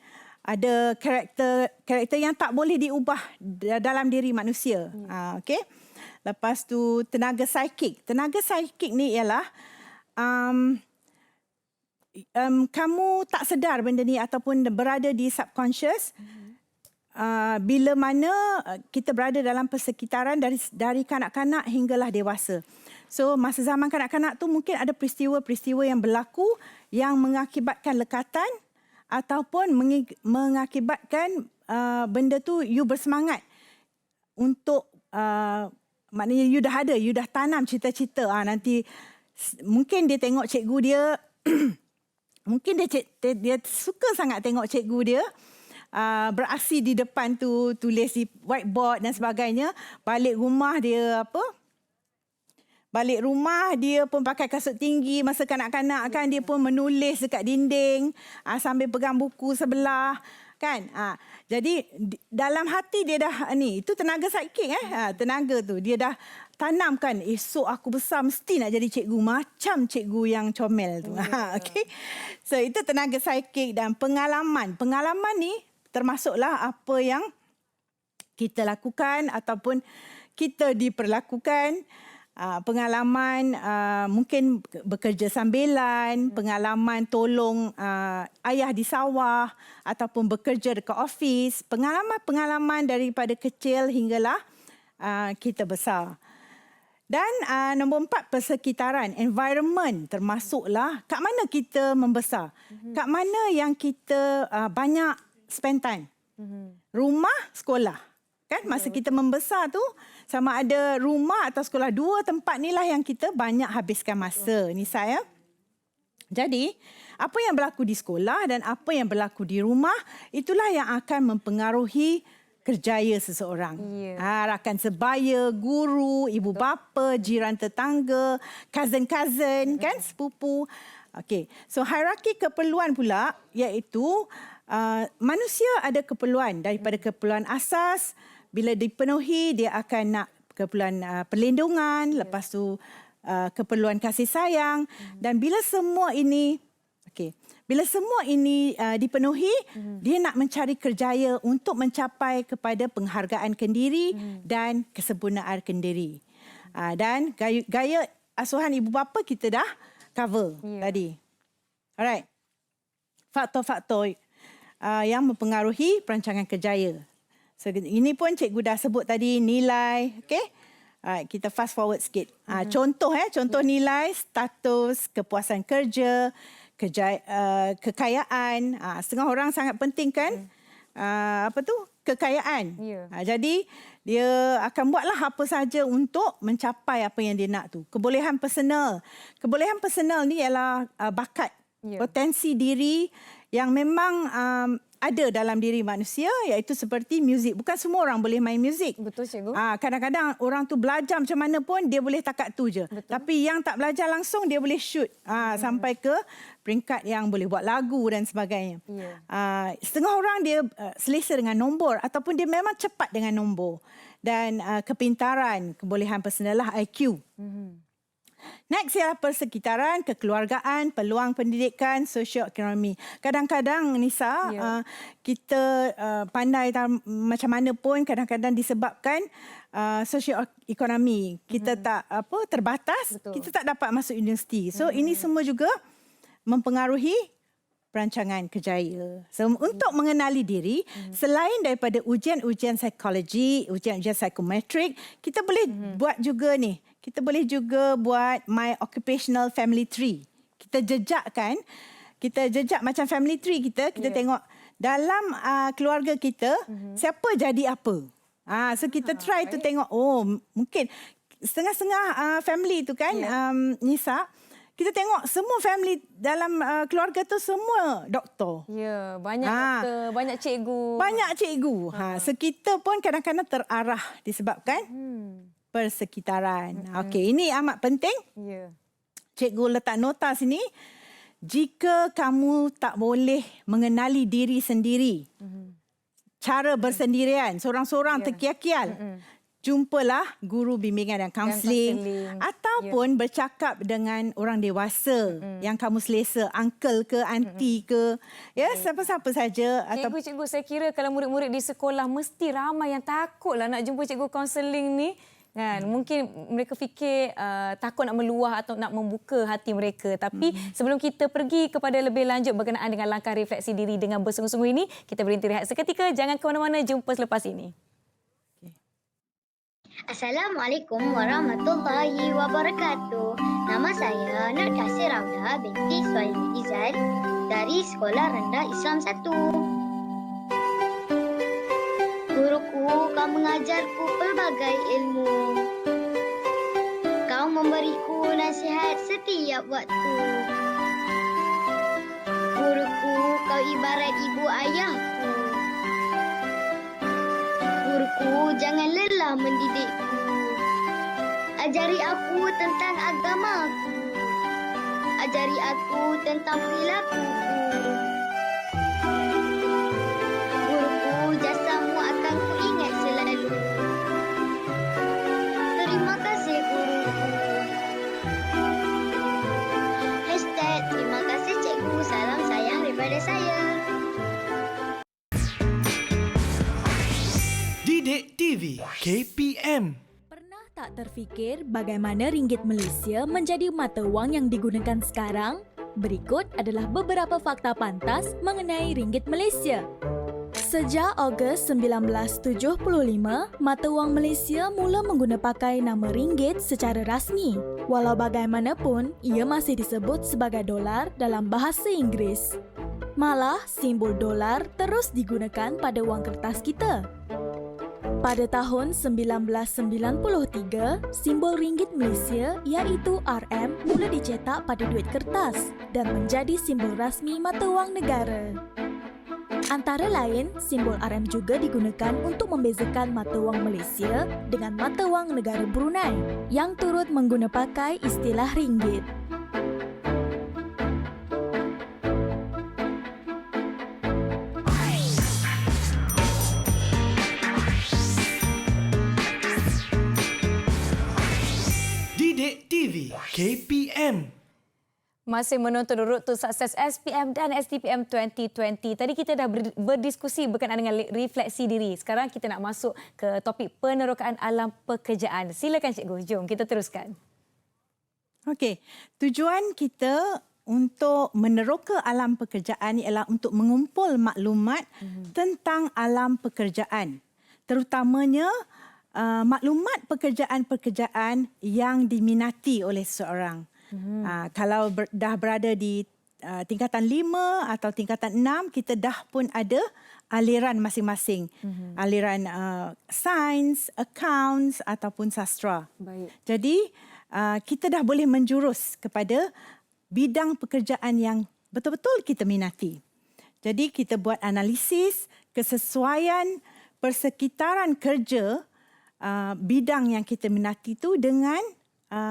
ada karakter yang tak boleh diubah dalam diri manusia. Okey. Lepas tu tenaga psikik. Tenaga psikik ni ialah kamu tak sedar benda ni ataupun berada di subconscious. Bila mana kita berada dalam persekitaran dari kanak-kanak hinggalah dewasa. So masa zaman kanak-kanak tu mungkin ada peristiwa-peristiwa yang berlaku yang mengakibatkan lekatan ataupun mengakibatkan benda tu you bersemangat. untuk maknanya you dah tanam cita-cita. Nanti mungkin dia tengok cikgu dia, mungkin dia suka sangat tengok cikgu dia beraksi di depan tu, tulis di whiteboard dan sebagainya. Balik rumah dia pun pakai kasut tinggi. Masa kanak-kanak kan, dia pun menulis dekat dinding sambil pegang buku sebelah kan. Jadi dalam hati dia dah itu tenaga sidekick tenaga tu dia dah tanamkan, esok aku besar mesti nak jadi cikgu macam cikgu yang comel tu. Okey. So itu tenaga sidekick. Dan pengalaman ni termasuklah apa yang kita lakukan ataupun kita diperlakukan. Pengalaman mungkin bekerja sambilan, pengalaman tolong ayah di sawah ataupun bekerja dekat office, pengalaman-pengalaman daripada kecil hinggalah kita besar. Dan nombor 4, persekitaran, environment, termasuklah kat mana kita membesar, kat mana yang kita banyak spend time. Rumah, sekolah. Kan masa kita membesar tu, sama ada rumah atau sekolah, 2 tempat ni lah yang kita banyak habiskan masa, Nisa ya. Jadi, apa yang berlaku di sekolah dan apa yang berlaku di rumah, itulah yang akan mempengaruhi kerjaya seseorang. Rakan sebaya, guru, ibu bapa, jiran tetangga, cousin-cousin, kan, sepupu. Okey. So hierarki keperluan pula iaitu manusia ada keperluan, daripada keperluan asas. Bila dipenuhi, dia akan nak keperluan perlindungan, lepas tu keperluan kasih sayang. Dan bila semua ini dipenuhi, dia nak mencari kerjaya untuk mencapai kepada penghargaan kendiri dan kesempurnaan kendiri. Dan gaya asuhan ibu bapa kita dah cover tadi. Alright. Faktor-faktor yang mempengaruhi perancangan kerjaya. So, ini pun cikgu dah sebut tadi, nilai. Okay? Kita fast forward sikit. Contoh nilai, status, kepuasan kerja, kekayaan. Setengah orang sangat penting kan? Kekayaan. Jadi, dia akan buatlah apa saja untuk mencapai apa yang dia nak tu. Kebolehan personal. Kebolehan personal ni ialah bakat, potensi diri yang memang ada dalam diri manusia, iaitu seperti muzik. Bukan semua orang boleh main muzik. Betul, cikgu. Kadang-kadang orang tu belajar macam mana pun, dia boleh takat tu je. Betul. Tapi yang tak belajar langsung, dia boleh shoot sampai ke peringkat yang boleh buat lagu dan sebagainya. Setengah orang dia selesa dengan nombor ataupun dia memang cepat dengan nombor. Dan kepintaran, kebolehan personal lah, IQ. Next ialah persekitaran, kekeluargaan, peluang pendidikan, sosioekonomi. Kadang-kadang Nisa, kita pandai macam mana pun, kadang-kadang disebabkan sosioekonomi. Kita tak terbatas. Betul. Kita tak dapat masuk universiti. So ini semua juga mempengaruhi perancangan kerjaya. So untuk mengenali diri, selain daripada ujian-ujian psikologi, ujian-ujian psikometrik, kita boleh buat juga ni. Kita boleh juga buat My Occupational Family Tree. Kita jejak macam family tree kita. Kita tengok dalam keluarga kita, siapa jadi apa. So kita try to tengok, mungkin setengah-setengah family tu kan, Nisa, kita tengok semua family dalam keluarga tu semua doktor. Banyak doktor, banyak cikgu. Banyak cikgu. So kita pun kadang-kadang terarah disebabkan persekitaran. Okey, ini amat penting. Cikgu letak nota sini. Jika kamu tak boleh mengenali diri sendiri, cara bersendirian, seorang-seorang terkial-kial, jumpalah guru bimbingan dan kaunseling ataupun bercakap dengan orang dewasa yang kamu selesa, uncle ke, aunty ke, siapa-siapa saja. Cikgu, saya kira kalau murid-murid di sekolah mesti ramai yang takutlah nak jumpa cikgu kaunseling ni. Kan? Mungkin mereka fikir takut nak meluah atau nak membuka hati mereka. Tapi sebelum kita pergi kepada lebih lanjut berkenaan dengan langkah refleksi diri dengan bersungguh-sungguh ini, kita berhenti rehat seketika. Jangan ke mana-mana, jumpa selepas ini. Assalamualaikum warahmatullahi wabarakatuh. Nama saya Nur Kasir Rauda binti Suhaimi Izal dari Sekolah Rendah Islam 1. Guru Guruku, kau mengajarku pelbagai ilmu. Kau memberiku nasihat setiap waktu. Guruku, kau ibarat ibu ayahku. Guruku, jangan lelah mendidikku. Ajari aku tentang agamaku. Ajari aku tentang perilakuku. Guruku, jasamu akan kuingat selalu. Terima kasih guruku. #terima kasih cikgu. Salam sayang daripada saya. Didik TV KPM. Pernah tak terfikir bagaimana ringgit Malaysia menjadi mata wang yang digunakan sekarang? Berikut adalah beberapa fakta pantas mengenai ringgit Malaysia. Sejak Ogos 1975, mata wang Malaysia mula menggunakan pakai nama ringgit secara rasmi. Walau bagaimanapun, ia masih disebut sebagai dolar dalam bahasa Inggeris. Malah, simbol dolar terus digunakan pada wang kertas kita. Pada tahun 1993, simbol ringgit Malaysia iaitu RM mula dicetak pada duit kertas dan menjadi simbol rasmi mata wang negara. Antara lain, simbol RM juga digunakan untuk membezakan mata wang Malaysia dengan mata wang negara Brunei yang turut mengguna pakai istilah ringgit. Didik TV KPM. Masih menonton Road to Success SPM dan STPM 2020. Tadi kita dah berdiskusi berkenaan dengan refleksi diri. Sekarang kita nak masuk ke topik penerokaan alam pekerjaan. Silakan Cikgu, jom kita teruskan. Okey, tujuan kita untuk meneroka alam pekerjaan ialah untuk mengumpul maklumat tentang alam pekerjaan. Terutamanya maklumat pekerjaan-pekerjaan yang diminati oleh seseorang. Kalau dah berada di tingkatan 5 atau tingkatan 6, kita dah pun ada aliran masing-masing. Aliran sains, accounts ataupun sastra. Baik. Jadi, kita dah boleh menjurus kepada bidang pekerjaan yang betul-betul kita minati. Jadi, kita buat analisis kesesuaian persekitaran kerja bidang yang kita minati itu dengan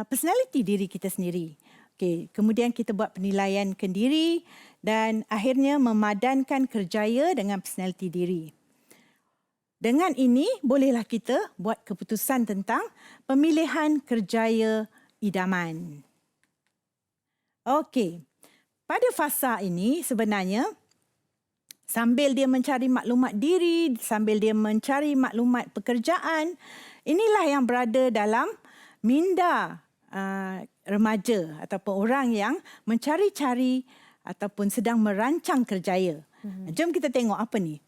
personaliti diri kita sendiri. Okay. Kemudian kita buat penilaian kendiri dan akhirnya memadankan kerjaya dengan personaliti diri. Dengan ini, bolehlah kita buat keputusan tentang pemilihan kerjaya idaman. Okey. Pada fasa ini sebenarnya, sambil dia mencari maklumat diri, sambil dia mencari maklumat pekerjaan, inilah yang berada dalam minda remaja ataupun orang yang mencari-cari ataupun sedang merancang kerjaya. Jom kita tengok apa ni.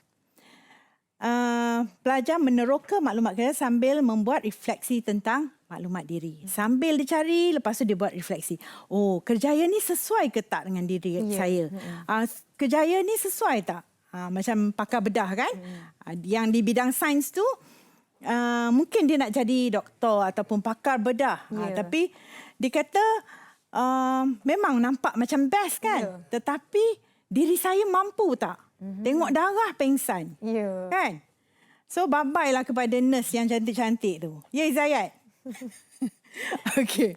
Pelajar meneroka maklumat kerjaya sambil membuat refleksi tentang maklumat diri. Sambil dicari, lepas tu dia buat refleksi. Oh, kerjaya ni sesuai ke tak dengan diri saya? Kerjaya ni sesuai tak? Macam pakar bedah kan? Yang di bidang sains tu, mungkin dia nak jadi doktor ataupun pakar bedah. Tapi dia kata memang nampak macam best kan? Tetapi diri saya mampu tak? Tengok darah pengsan. Kan? So bye-bye lah kepada nurse yang cantik-cantik tu. Ya Izayat? Okey.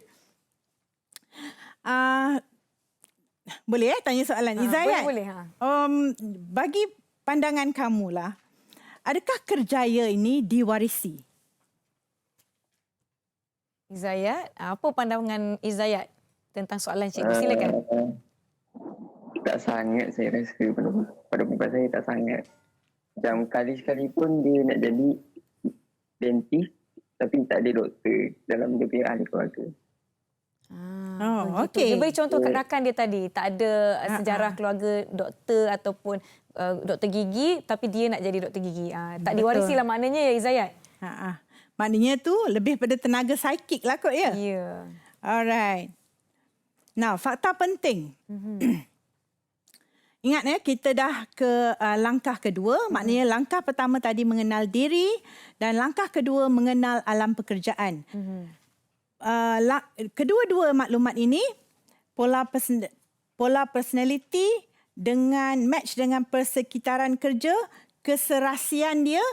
Boleh tanya soalan Izayat? Boleh. Bagi pandangan kamulah, adakah kerjaya ini diwarisi? Izayat, apa pandangan Izayat tentang soalan cikgu? Silakan. Tak sangat saya rasa pada pendapat saya tak sangat. Macam kali-sekali pun dia nak jadi dentist tapi tak ada doktor dalam dia punya ahli keluarga. Okey. Dia beri contoh kat rakan dia tadi, tak ada sejarah keluarga doktor ataupun doktor gigi tapi dia nak jadi doktor gigi. Tak diwarisi lah maknanya ya Izayat. Maknanya tu lebih pada tenaga psikik lah kot ya. Ya. Alright. Now, fakta penting. Ingat kita dah ke langkah kedua, maknanya langkah pertama tadi mengenal diri dan langkah kedua mengenal alam pekerjaan. Kedua-dua maklumat ini, pola personality dengan match dengan persekitaran kerja, keserasian dia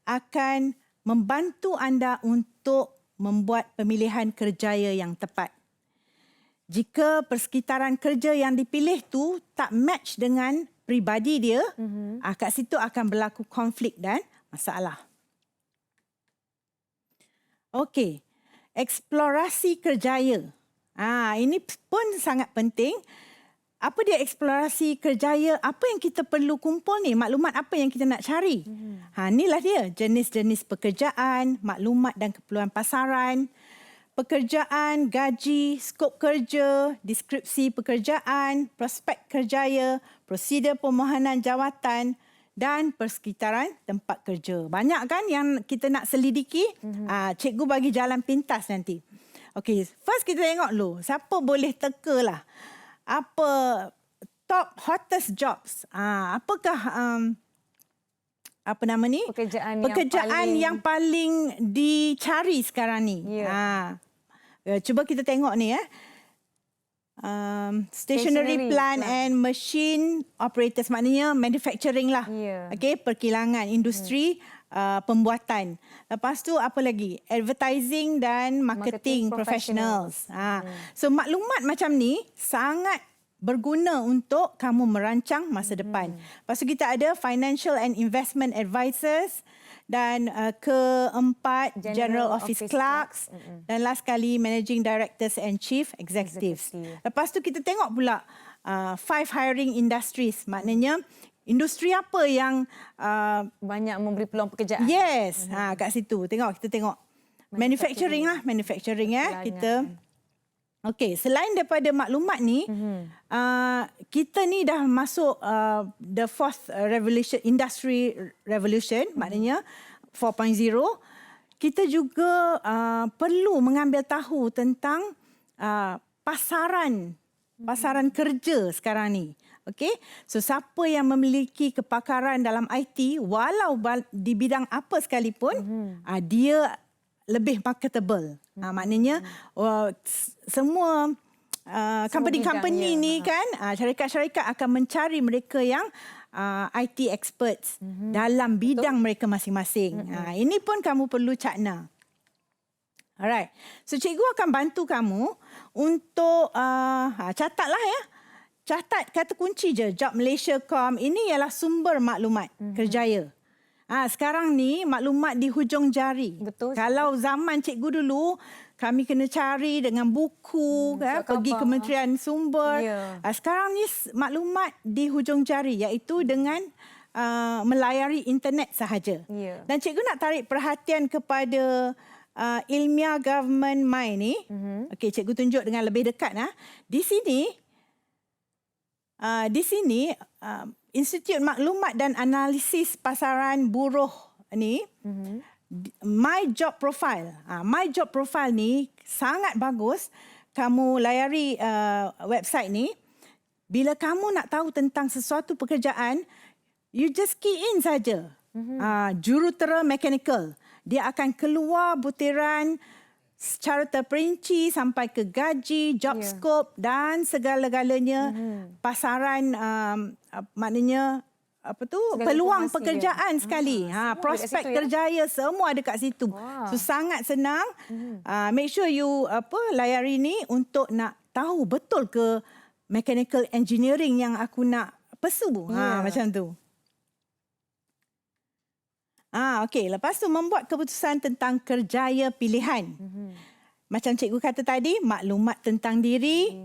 akan membantu anda untuk membuat pemilihan kerjaya yang tepat. Jika persekitaran kerja yang dipilih tu tak match dengan pribadi dia, kat situ akan berlaku konflik dan masalah. Okey, eksplorasi kerjaya. Ini pun sangat penting. Apa dia eksplorasi kerjaya? Apa yang kita perlu kumpul ni? Maklumat apa yang kita nak cari? Inilah dia, jenis-jenis pekerjaan, maklumat dan keperluan pasaran, pekerjaan, gaji, skop kerja, deskripsi pekerjaan, prospek kerjaya, prosedur permohonan jawatan dan persekitaran tempat kerja. Banyak kan yang kita nak selidiki? Cikgu bagi jalan pintas nanti. Okey, first kita tengok dulu. Siapa boleh teka lah. Apa top hottest jobs? Apakah apa nama ni? Pekerjaan yang paling dicari sekarang ni. Cuba kita tengok ni stationery plant and machine operators, maknanya manufacturing lah. Okey, perkilangan, industri pembuatan. Lepas tu apa lagi? Advertising dan marketing professionals. So maklumat macam ni sangat berguna untuk kamu merancang masa depan. Lepas tu kita ada financial and investment advisors. Dan keempat, General Office Clerks. Dan last kali, Managing Directors and Chief Executives. Lepas tu kita tengok pula 5 hiring industries. Maknanya, industri apa yang banyak memberi peluang pekerjaan. Yes, kat situ. Kita tengok. Manufacturing lah. Manufacturing kita. Okey, selain daripada maklumat ni, kita ni dah masuk the fourth revolution, industry revolution, maknanya 4.0. Kita juga perlu mengambil tahu tentang pasaran kerja sekarang ni. Okey, so siapa yang memiliki kepakaran dalam IT, walau di bidang apa sekalipun, dia lebih marketable. Maknanya semua company-company ni kan, syarikat-syarikat akan mencari mereka yang IT experts dalam bidang mereka masing-masing. Ini pun kamu perlu cakna. Alright. So cikgu akan bantu kamu untuk catatlah ya. Catat kata kunci je, jobmalaysia.com. Ini ialah sumber maklumat kerjaya. Sekarang ni maklumat di hujung jari. Betul. Kalau zaman cikgu dulu, kami kena cari dengan buku, pergi Kementerian Sumber. Sekarang ni maklumat di hujung jari, iaitu dengan melayari internet sahaja. Dan cikgu nak tarik perhatian kepada Ilmiah Government Mind ni. Okey, cikgu tunjuk dengan lebih dekat. Di sini, Institut Maklumat dan Analisis Pasaran Buruh ni, My Job Profile. My Job Profile ni sangat bagus. Kamu layari website ni. Bila kamu nak tahu tentang sesuatu pekerjaan, you just key in saja. Jurutera mechanical. Dia akan keluar butiran secara terperinci sampai ke gaji, job scope dan segala-galanya pasaran, maknanya peluang pekerjaan sekali. Prospek kerjaya semua ada kat situ. So sangat senang. Make sure you layari ni untuk nak tahu betul ke mechanical engineering yang aku nak pursue. Macam tu. Okey, lepas tu membuat keputusan tentang kerjaya pilihan. Macam cikgu kata tadi, maklumat tentang diri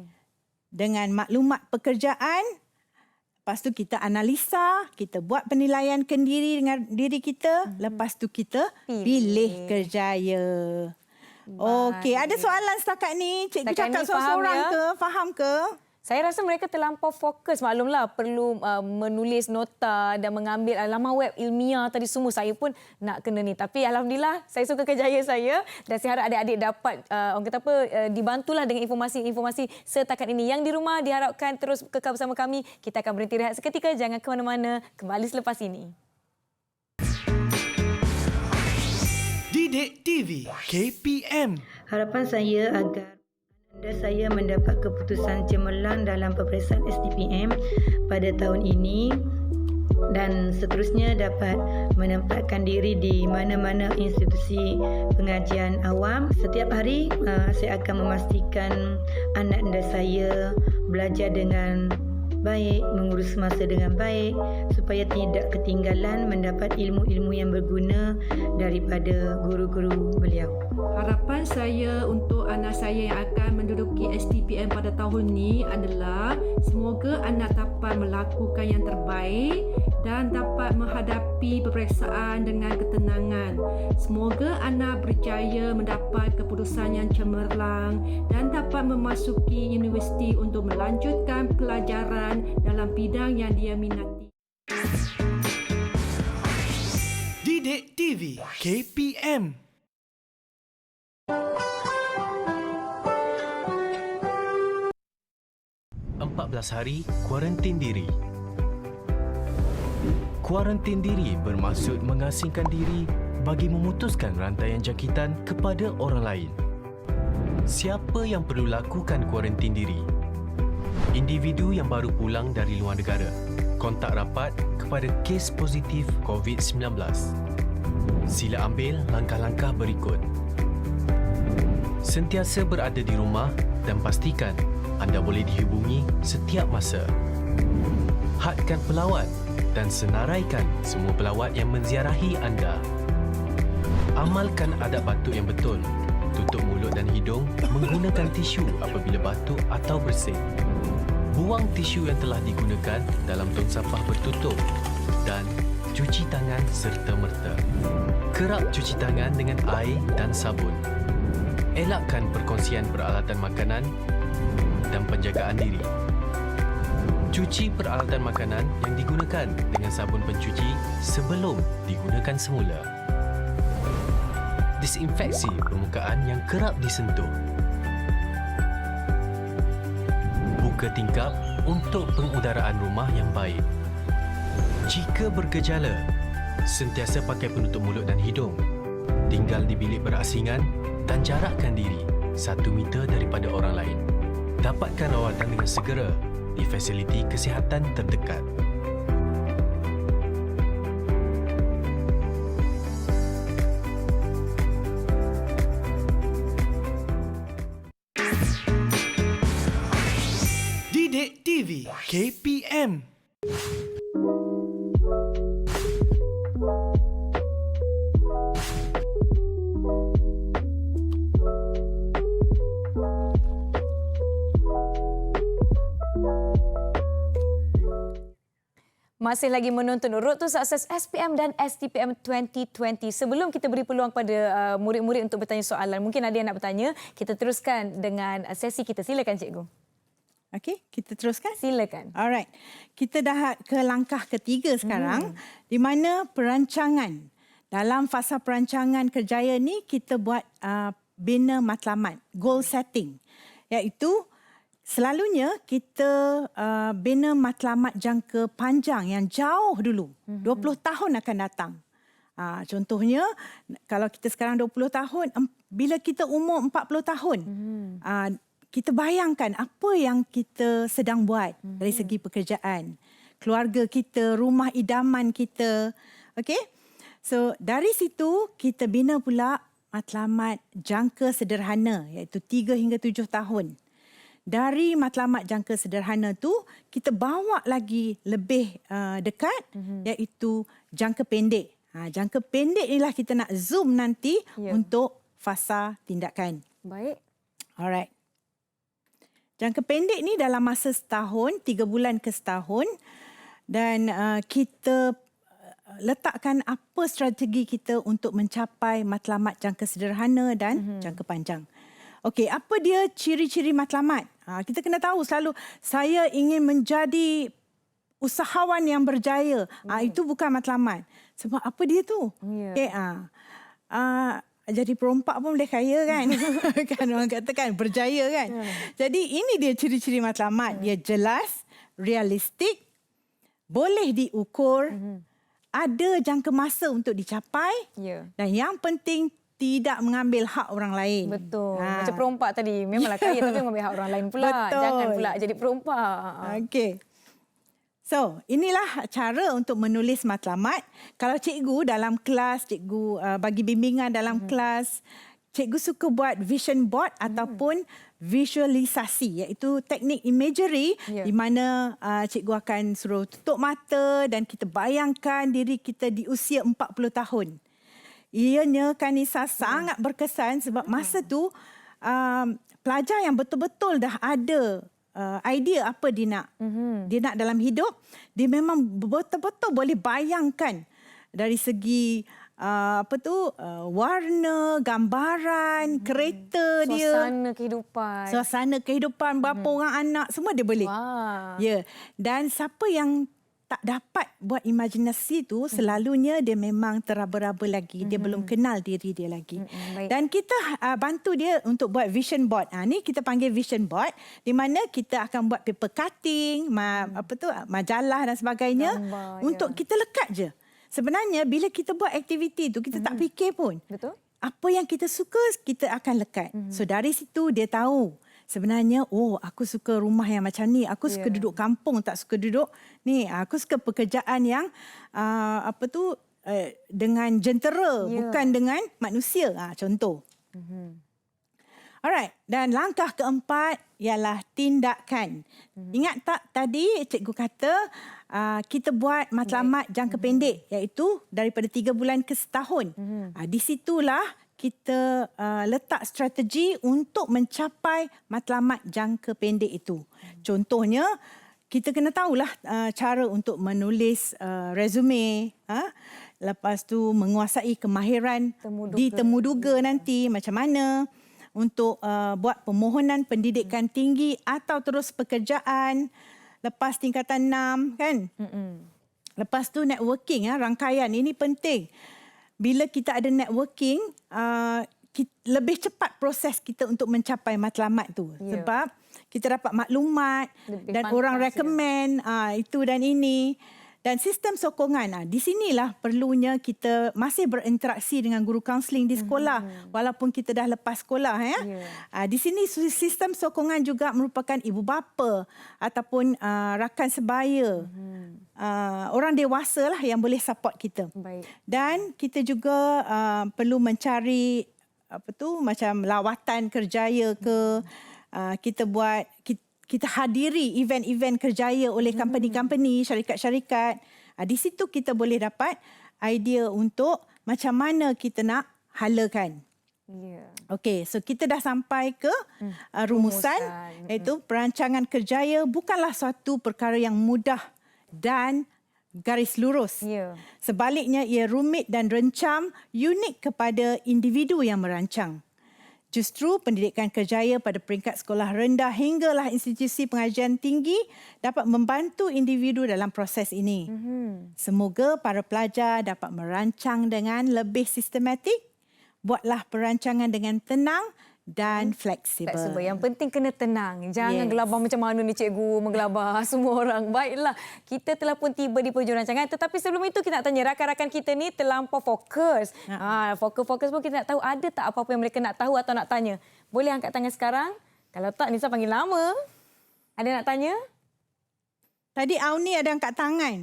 dengan maklumat pekerjaan. Lepas tu kita analisa, kita buat penilaian kendiri dengan diri kita. Lepas tu kita pilih kerjaya. Okey, ada soalan setakat ni? Cikgu cakap seorang-seorang ke? Faham ke? Saya rasa mereka terlampau fokus. Maklumlah perlu menulis nota dan mengambil laman web ilmiah tadi semua. Saya pun nak kena ni. Tapi alhamdulillah saya suka kerjaya saya dan saya harap adik-adik dapat orang kata apa dibantulah dengan informasi-informasi setakat ini. Yang di rumah diharapkan terus kekal bersama kami. Kita akan berhenti rehat seketika. Jangan ke mana-mana. Kembali selepas ini. Didik TV KPM. Harapan saya agar anda saya mendapat keputusan cemerlang dalam peperiksaan STPM pada tahun ini dan seterusnya dapat menempatkan diri di mana-mana institusi pengajian awam. Setiap hari saya akan memastikan anak anda saya belajar dengan baik, mengurus masa dengan baik supaya tidak ketinggalan mendapat ilmu-ilmu yang berguna daripada guru-guru beliau. Harapan saya untuk anak saya yang akan menduduki STPM pada tahun ini adalah semoga anak dapat melakukan yang terbaik dan dapat menghadapi peperiksaan dengan ketenangan. Semoga anak berjaya mendapat keputusan yang cemerlang dan dapat memasuki universiti untuk melanjutkan pelajaran dalam bidang yang dia minati. Didik TV KPM. Hari kuarantin diri. Kuarantin diri bermaksud mengasingkan diri bagi memutuskan rantaian jangkitan kepada orang lain. Siapa yang perlu lakukan kuarantin diri? Individu yang baru pulang dari luar negara, kontak rapat kepada kes positif COVID-19. Sila ambil langkah-langkah berikut. Sentiasa berada di rumah dan pastikan anda boleh dihubungi setiap masa. Hadkan pelawat dan senaraikan semua pelawat yang menziarahi anda. Amalkan adab batuk yang betul. Tutup mulut dan hidung menggunakan tisu apabila batuk atau bersin. Buang tisu yang telah digunakan dalam tong sampah bertutup dan cuci tangan serta-merta. Kerap cuci tangan dengan air dan sabun. Elakkan perkongsian peralatan makanan dan penjagaan diri. Cuci peralatan makanan yang digunakan dengan sabun pencuci sebelum digunakan semula. Disinfeksi permukaan yang kerap disentuh. Buka tingkap untuk pengudaraan rumah yang baik. Jika bergejala, sentiasa pakai penutup mulut dan hidung. Tinggal di bilik berasingan dan jarakkan diri 1 meter daripada orang lain. Dapatkan rawatan dengan segera di fasiliti kesihatan terdekat. Didik TV KPM. Masih lagi menonton Road to Success SPM dan STPM 2020. Sebelum kita beri peluang pada murid-murid untuk bertanya soalan, mungkin ada yang nak bertanya, kita teruskan dengan sesi kita. Silakan Cikgu. Okey, kita teruskan. Silakan. Alright. Kita dah ke langkah ketiga sekarang di mana perancangan. Dalam fasa perancangan kerjaya ni kita buat bina matlamat, goal setting. Iaitu selalunya kita bina matlamat jangka panjang yang jauh dulu. 20 tahun akan datang. Contohnya, kalau kita sekarang 20 tahun, bila kita umur 40 tahun, kita bayangkan apa yang kita sedang buat dari segi pekerjaan. Keluarga kita, rumah idaman kita. Okey? So, dari situ kita bina pula matlamat jangka sederhana iaitu 3 hingga 7 tahun. Dari matlamat jangka sederhana tu kita bawa lagi lebih dekat iaitu jangka pendek. Jangka pendek inilah kita nak zoom nanti untuk fasa tindakan. Baik. Alright. Jangka pendek ni dalam masa setahun, 3 bulan ke setahun dan kita letakkan apa strategi kita untuk mencapai matlamat jangka sederhana dan jangka panjang. Okey, apa dia ciri-ciri matlamat? Kita kena tahu selalu saya ingin menjadi usahawan yang berjaya. Itu bukan matlamat. Sebab apa dia tu? Okay, jadi perompak pun boleh kaya kan? Kan orang katakan berjaya kan? Jadi ini dia ciri-ciri matlamat. Dia jelas, realistik, boleh diukur, ada jangka masa untuk dicapai dan yang penting tidak mengambil hak orang lain. Betul. Macam perompak tadi, memanglah kaya tapi mengambil hak orang lain pula. Betul. Jangan pula jadi perompak. Okey. So, inilah cara untuk menulis matlamat. Kalau cikgu dalam kelas, cikgu bagi bimbingan dalam kelas, cikgu suka buat vision board ataupun visualisasi, iaitu teknik imagery di mana cikgu akan suruh tutup mata dan kita bayangkan diri kita di usia 40 tahun. Ianya Kanisa sangat berkesan sebab masa tu pelajar yang betul-betul dah ada idea apa dia nak dalam hidup, dia memang betul-betul boleh bayangkan dari segi warna, gambaran, kereta dia, suasana kehidupan, berapa orang anak, semua dia boleh. Dan siapa yang tak dapat buat imajinasi tu, selalunya dia memang teraba-raba lagi. Dia belum kenal diri dia lagi. Dan kita bantu dia untuk buat vision board. Ni kita panggil vision board, di mana kita akan buat paper cutting, majalah dan sebagainya, untuk kita lekat je. Sebenarnya bila kita buat aktiviti tu, kita tak fikir pun. Betul. Apa yang kita suka, kita akan lekat. So dari situ dia tahu. Sebenarnya, aku suka rumah yang macam ni. Aku suka duduk kampung, tak suka duduk ni. Aku suka pekerjaan yang dengan jentera, bukan dengan manusia. Contoh. Alright, dan langkah keempat ialah tindakan. Ingat tak tadi cikgu kata kita buat matlamat jangka pendek, iaitu daripada 3 bulan ke setahun. Di situlah kita letak strategi untuk mencapai matlamat jangka pendek itu. Contohnya, kita kena tahulah cara untuk menulis resume, lepas tu menguasai kemahiran di temuduga nanti macam mana, untuk buat permohonan pendidikan tinggi atau terus pekerjaan lepas tingkatan 6 kan. Lepas tu networking, rangkaian ini penting. Bila kita ada networking, lebih cepat proses kita untuk mencapai matlamat tu. Sebab kita dapat maklumat dan orang recommend itu dan ini. Dan sistem sokongan, di sinilah perlunya kita masih berinteraksi dengan guru kaunseling di sekolah, walaupun kita dah lepas sekolah. Di sini sistem sokongan juga merupakan ibu bapa ataupun rakan sebaya, orang dewasa lah yang boleh support kita. Dan kita juga perlu mencari macam lawatan kerjaya ke, kita hadiri event-event kerjaya oleh company-company, syarikat-syarikat. Di situ kita boleh dapat idea untuk macam mana kita nak halakan. Okey, so kita dah sampai ke rumusan, iaitu perancangan kerjaya bukanlah suatu perkara yang mudah dan garis lurus. Sebaliknya, ia rumit dan rencam, unik kepada individu yang merancang. Justru pendidikan kerjaya pada peringkat sekolah rendah hinggalah institusi pengajian tinggi dapat membantu individu dalam proses ini. Semoga para pelajar dapat merancang dengan lebih sistematik. Buatlah perancangan dengan tenang dan fleksibel. Yang penting kena tenang. Jangan gelabah macam mana ni cikgu, menggelabah semua orang. Baiklah, kita telah pun tiba di penghujung rancangan. Tetapi sebelum itu kita nak tanya rakan-rakan kita ni terlampau fokus. Fokus pun kita nak tahu ada tak apa-apa yang mereka nak tahu atau nak tanya. Boleh angkat tangan sekarang. Kalau tak, Nisa panggil lama. Ada nak tanya? Tadi Auni ada angkat tangan.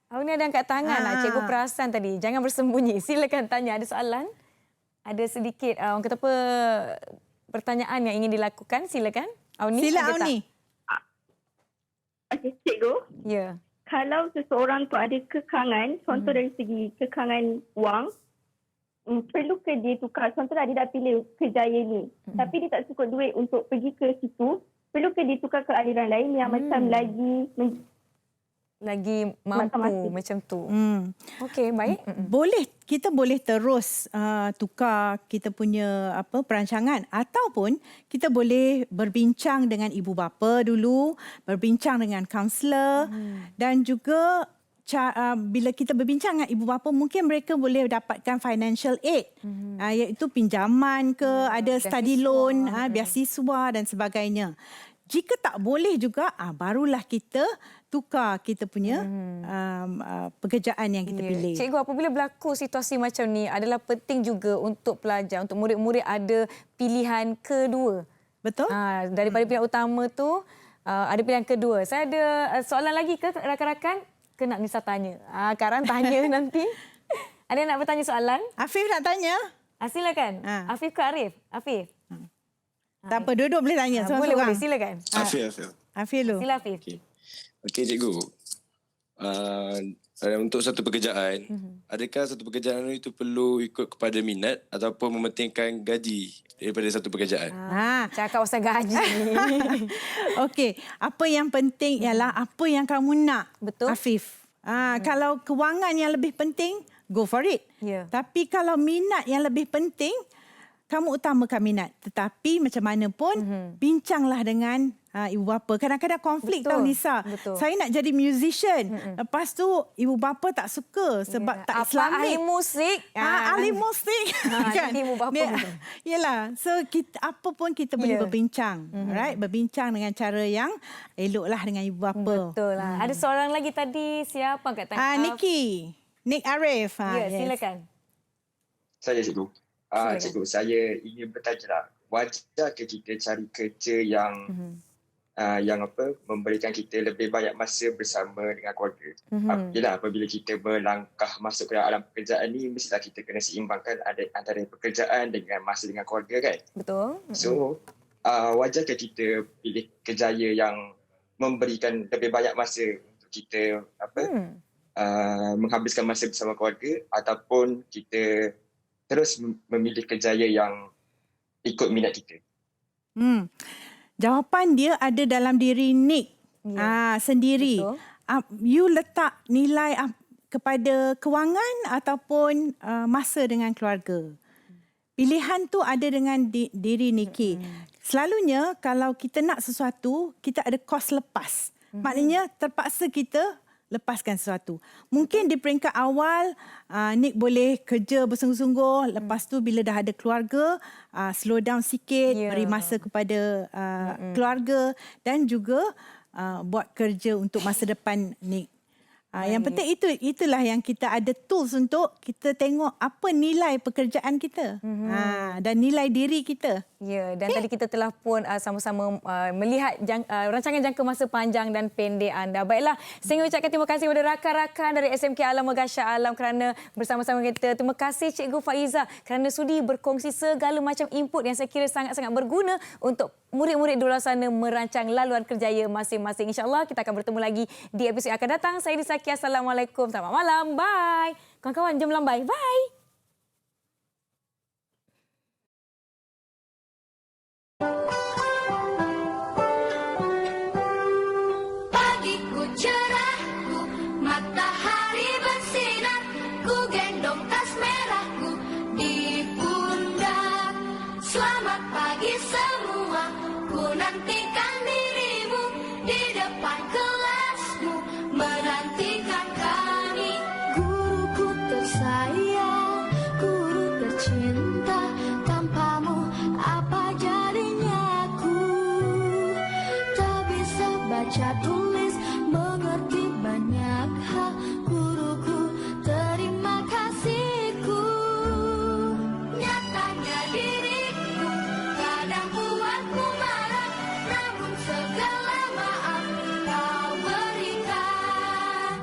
Auni ada angkat tangan. Cikgu perasan tadi. Jangan bersembunyi. Silakan tanya. Ada soalan? Ada sedikit orang kata apa, pertanyaan yang ingin dilakukan, silakan. Auni, sila Auni. Okey, cikgu. Ya. Kalau seseorang tu ada kekangan, contoh dari segi kekangan wang, perlu ke dia tukar, contohlah dia dah pilih kerjaya ni, tapi dia tak cukup duit untuk pergi ke situ, perlu ke dia tukar ke aliran lain yang macam lagi lagi mampu matematik. macam tu. Okey, baik. Kita boleh terus tukar kita punya perancangan, ataupun kita boleh berbincang dengan ibu bapa dulu, berbincang dengan kaunselor, dan juga bila kita berbincang dengan ibu bapa, mungkin mereka boleh dapatkan financial aid, iaitu pinjaman ke, ada study loan, beasiswa dan sebagainya. Jika tak boleh juga, barulah kita tukar kita punya pekerjaan yang kita pilih. Cikgu, apabila berlaku situasi macam ni, adalah penting juga untuk pelajar, untuk murid-murid ada pilihan kedua. Betul. Daripada pilihan utama tu, ada pilihan kedua. Saya ada soalan lagi ke rakan-rakan? Ke nak Nisa tanya? Karan tanya nanti. Ada yang nak bertanya soalan? Afif nak tanya? Silakan. Afif ke Arif? Afif. Tak apa, duduk boleh tanya. Boleh, silakan. Afif dulu. Sila Afif. Okey cikgu. Untuk satu pekerjaan, adakah satu pekerjaan itu perlu ikut kepada minat ataupun mementingkan gaji daripada satu pekerjaan? Cakap pasal gaji. Okey, apa yang penting ialah apa yang kamu nak. Betul. Afif. Kalau kewangan yang lebih penting, go for it. Tapi kalau minat yang lebih penting, kamu utamakan minat. Tetapi macam mana pun, bincanglah dengan ibu bapa. Kadang-kadang konflik tau Nisa. Saya nak jadi musician. Lepas tu ibu bapa tak suka sebab tak Islamik. Ahli musik. Ahli musik. Kan? Jadi ibu bapa. Yelah. So apa pun kita boleh berbincang. Right? Berbincang dengan cara yang eloklah dengan ibu bapa. Betul lah. Ada seorang lagi tadi. Siapa kat tanya? Nick Arif. Silakan. Saya cikgu. Cikgu, saya ingin bertanya lah. Wajar ke kita cari kerja yang memberikan kita lebih banyak masa bersama dengan keluarga? Apabila kita melangkah masuk ke alam pekerjaan ni, mestilah kita kena seimbangkan antara pekerjaan dengan masa dengan keluarga kan? Betul. So, wajar ke kita pilih kerjaya yang memberikan lebih banyak masa untuk kita menghabiskan masa bersama keluarga, ataupun kita terus memilih kerjaya yang ikut minat kita? Jawapan dia ada dalam diri Nick sendiri. You letak nilai kepada kewangan ataupun masa dengan keluarga. Pilihan tu ada dengan diri Nikki. Selalunya kalau kita nak sesuatu, kita ada kos lepas. Maknanya terpaksa kita lepaskan sesuatu. Mungkin di peringkat awal, Nick boleh kerja bersungguh-sungguh. Lepas tu bila dah ada keluarga, slow down sikit, beri masa kepada keluarga dan juga buat kerja untuk masa depan Nick. Yang penting itulah yang kita ada tools untuk kita tengok apa nilai pekerjaan kita dan nilai diri kita. Ya, dan tadi kita telah pun sama-sama melihat rancangan jangka masa panjang dan pendek anda. Baiklah, saya ingin ucapkan terima kasih kepada rakan-rakan dari SMK Alam Megah Shah Alam kerana bersama-sama kita. Terima kasih Cikgu Faiza kerana sudi berkongsi segala macam input yang saya kira sangat-sangat berguna untuk murid-murid di luar sana merancang laluan kerjaya masing-masing. InsyaAllah kita akan bertemu lagi di episod yang akan datang. Saya Nisa. Assalamualaikum. Selamat malam. Bye. Kawan-kawan, jom lambai. Bye. Pagiku cerah, matahari bersinar, ku gendong tas merahku di pundak. Selamat pagi semua, ku nantikan dirimu di depan kelasmu, menantikan kami. Guruku tersayang, guru tercinta, tanpamu apa jadinya aku? Tak bisa baca tulis, mengerti banyak hal. Guruku, terima kasihku. Nyatanya diriku kadang buatmu marah, namun segala maaf kau berikan.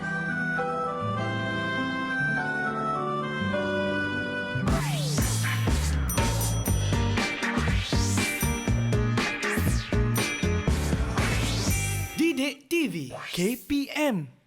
Didik TV KPM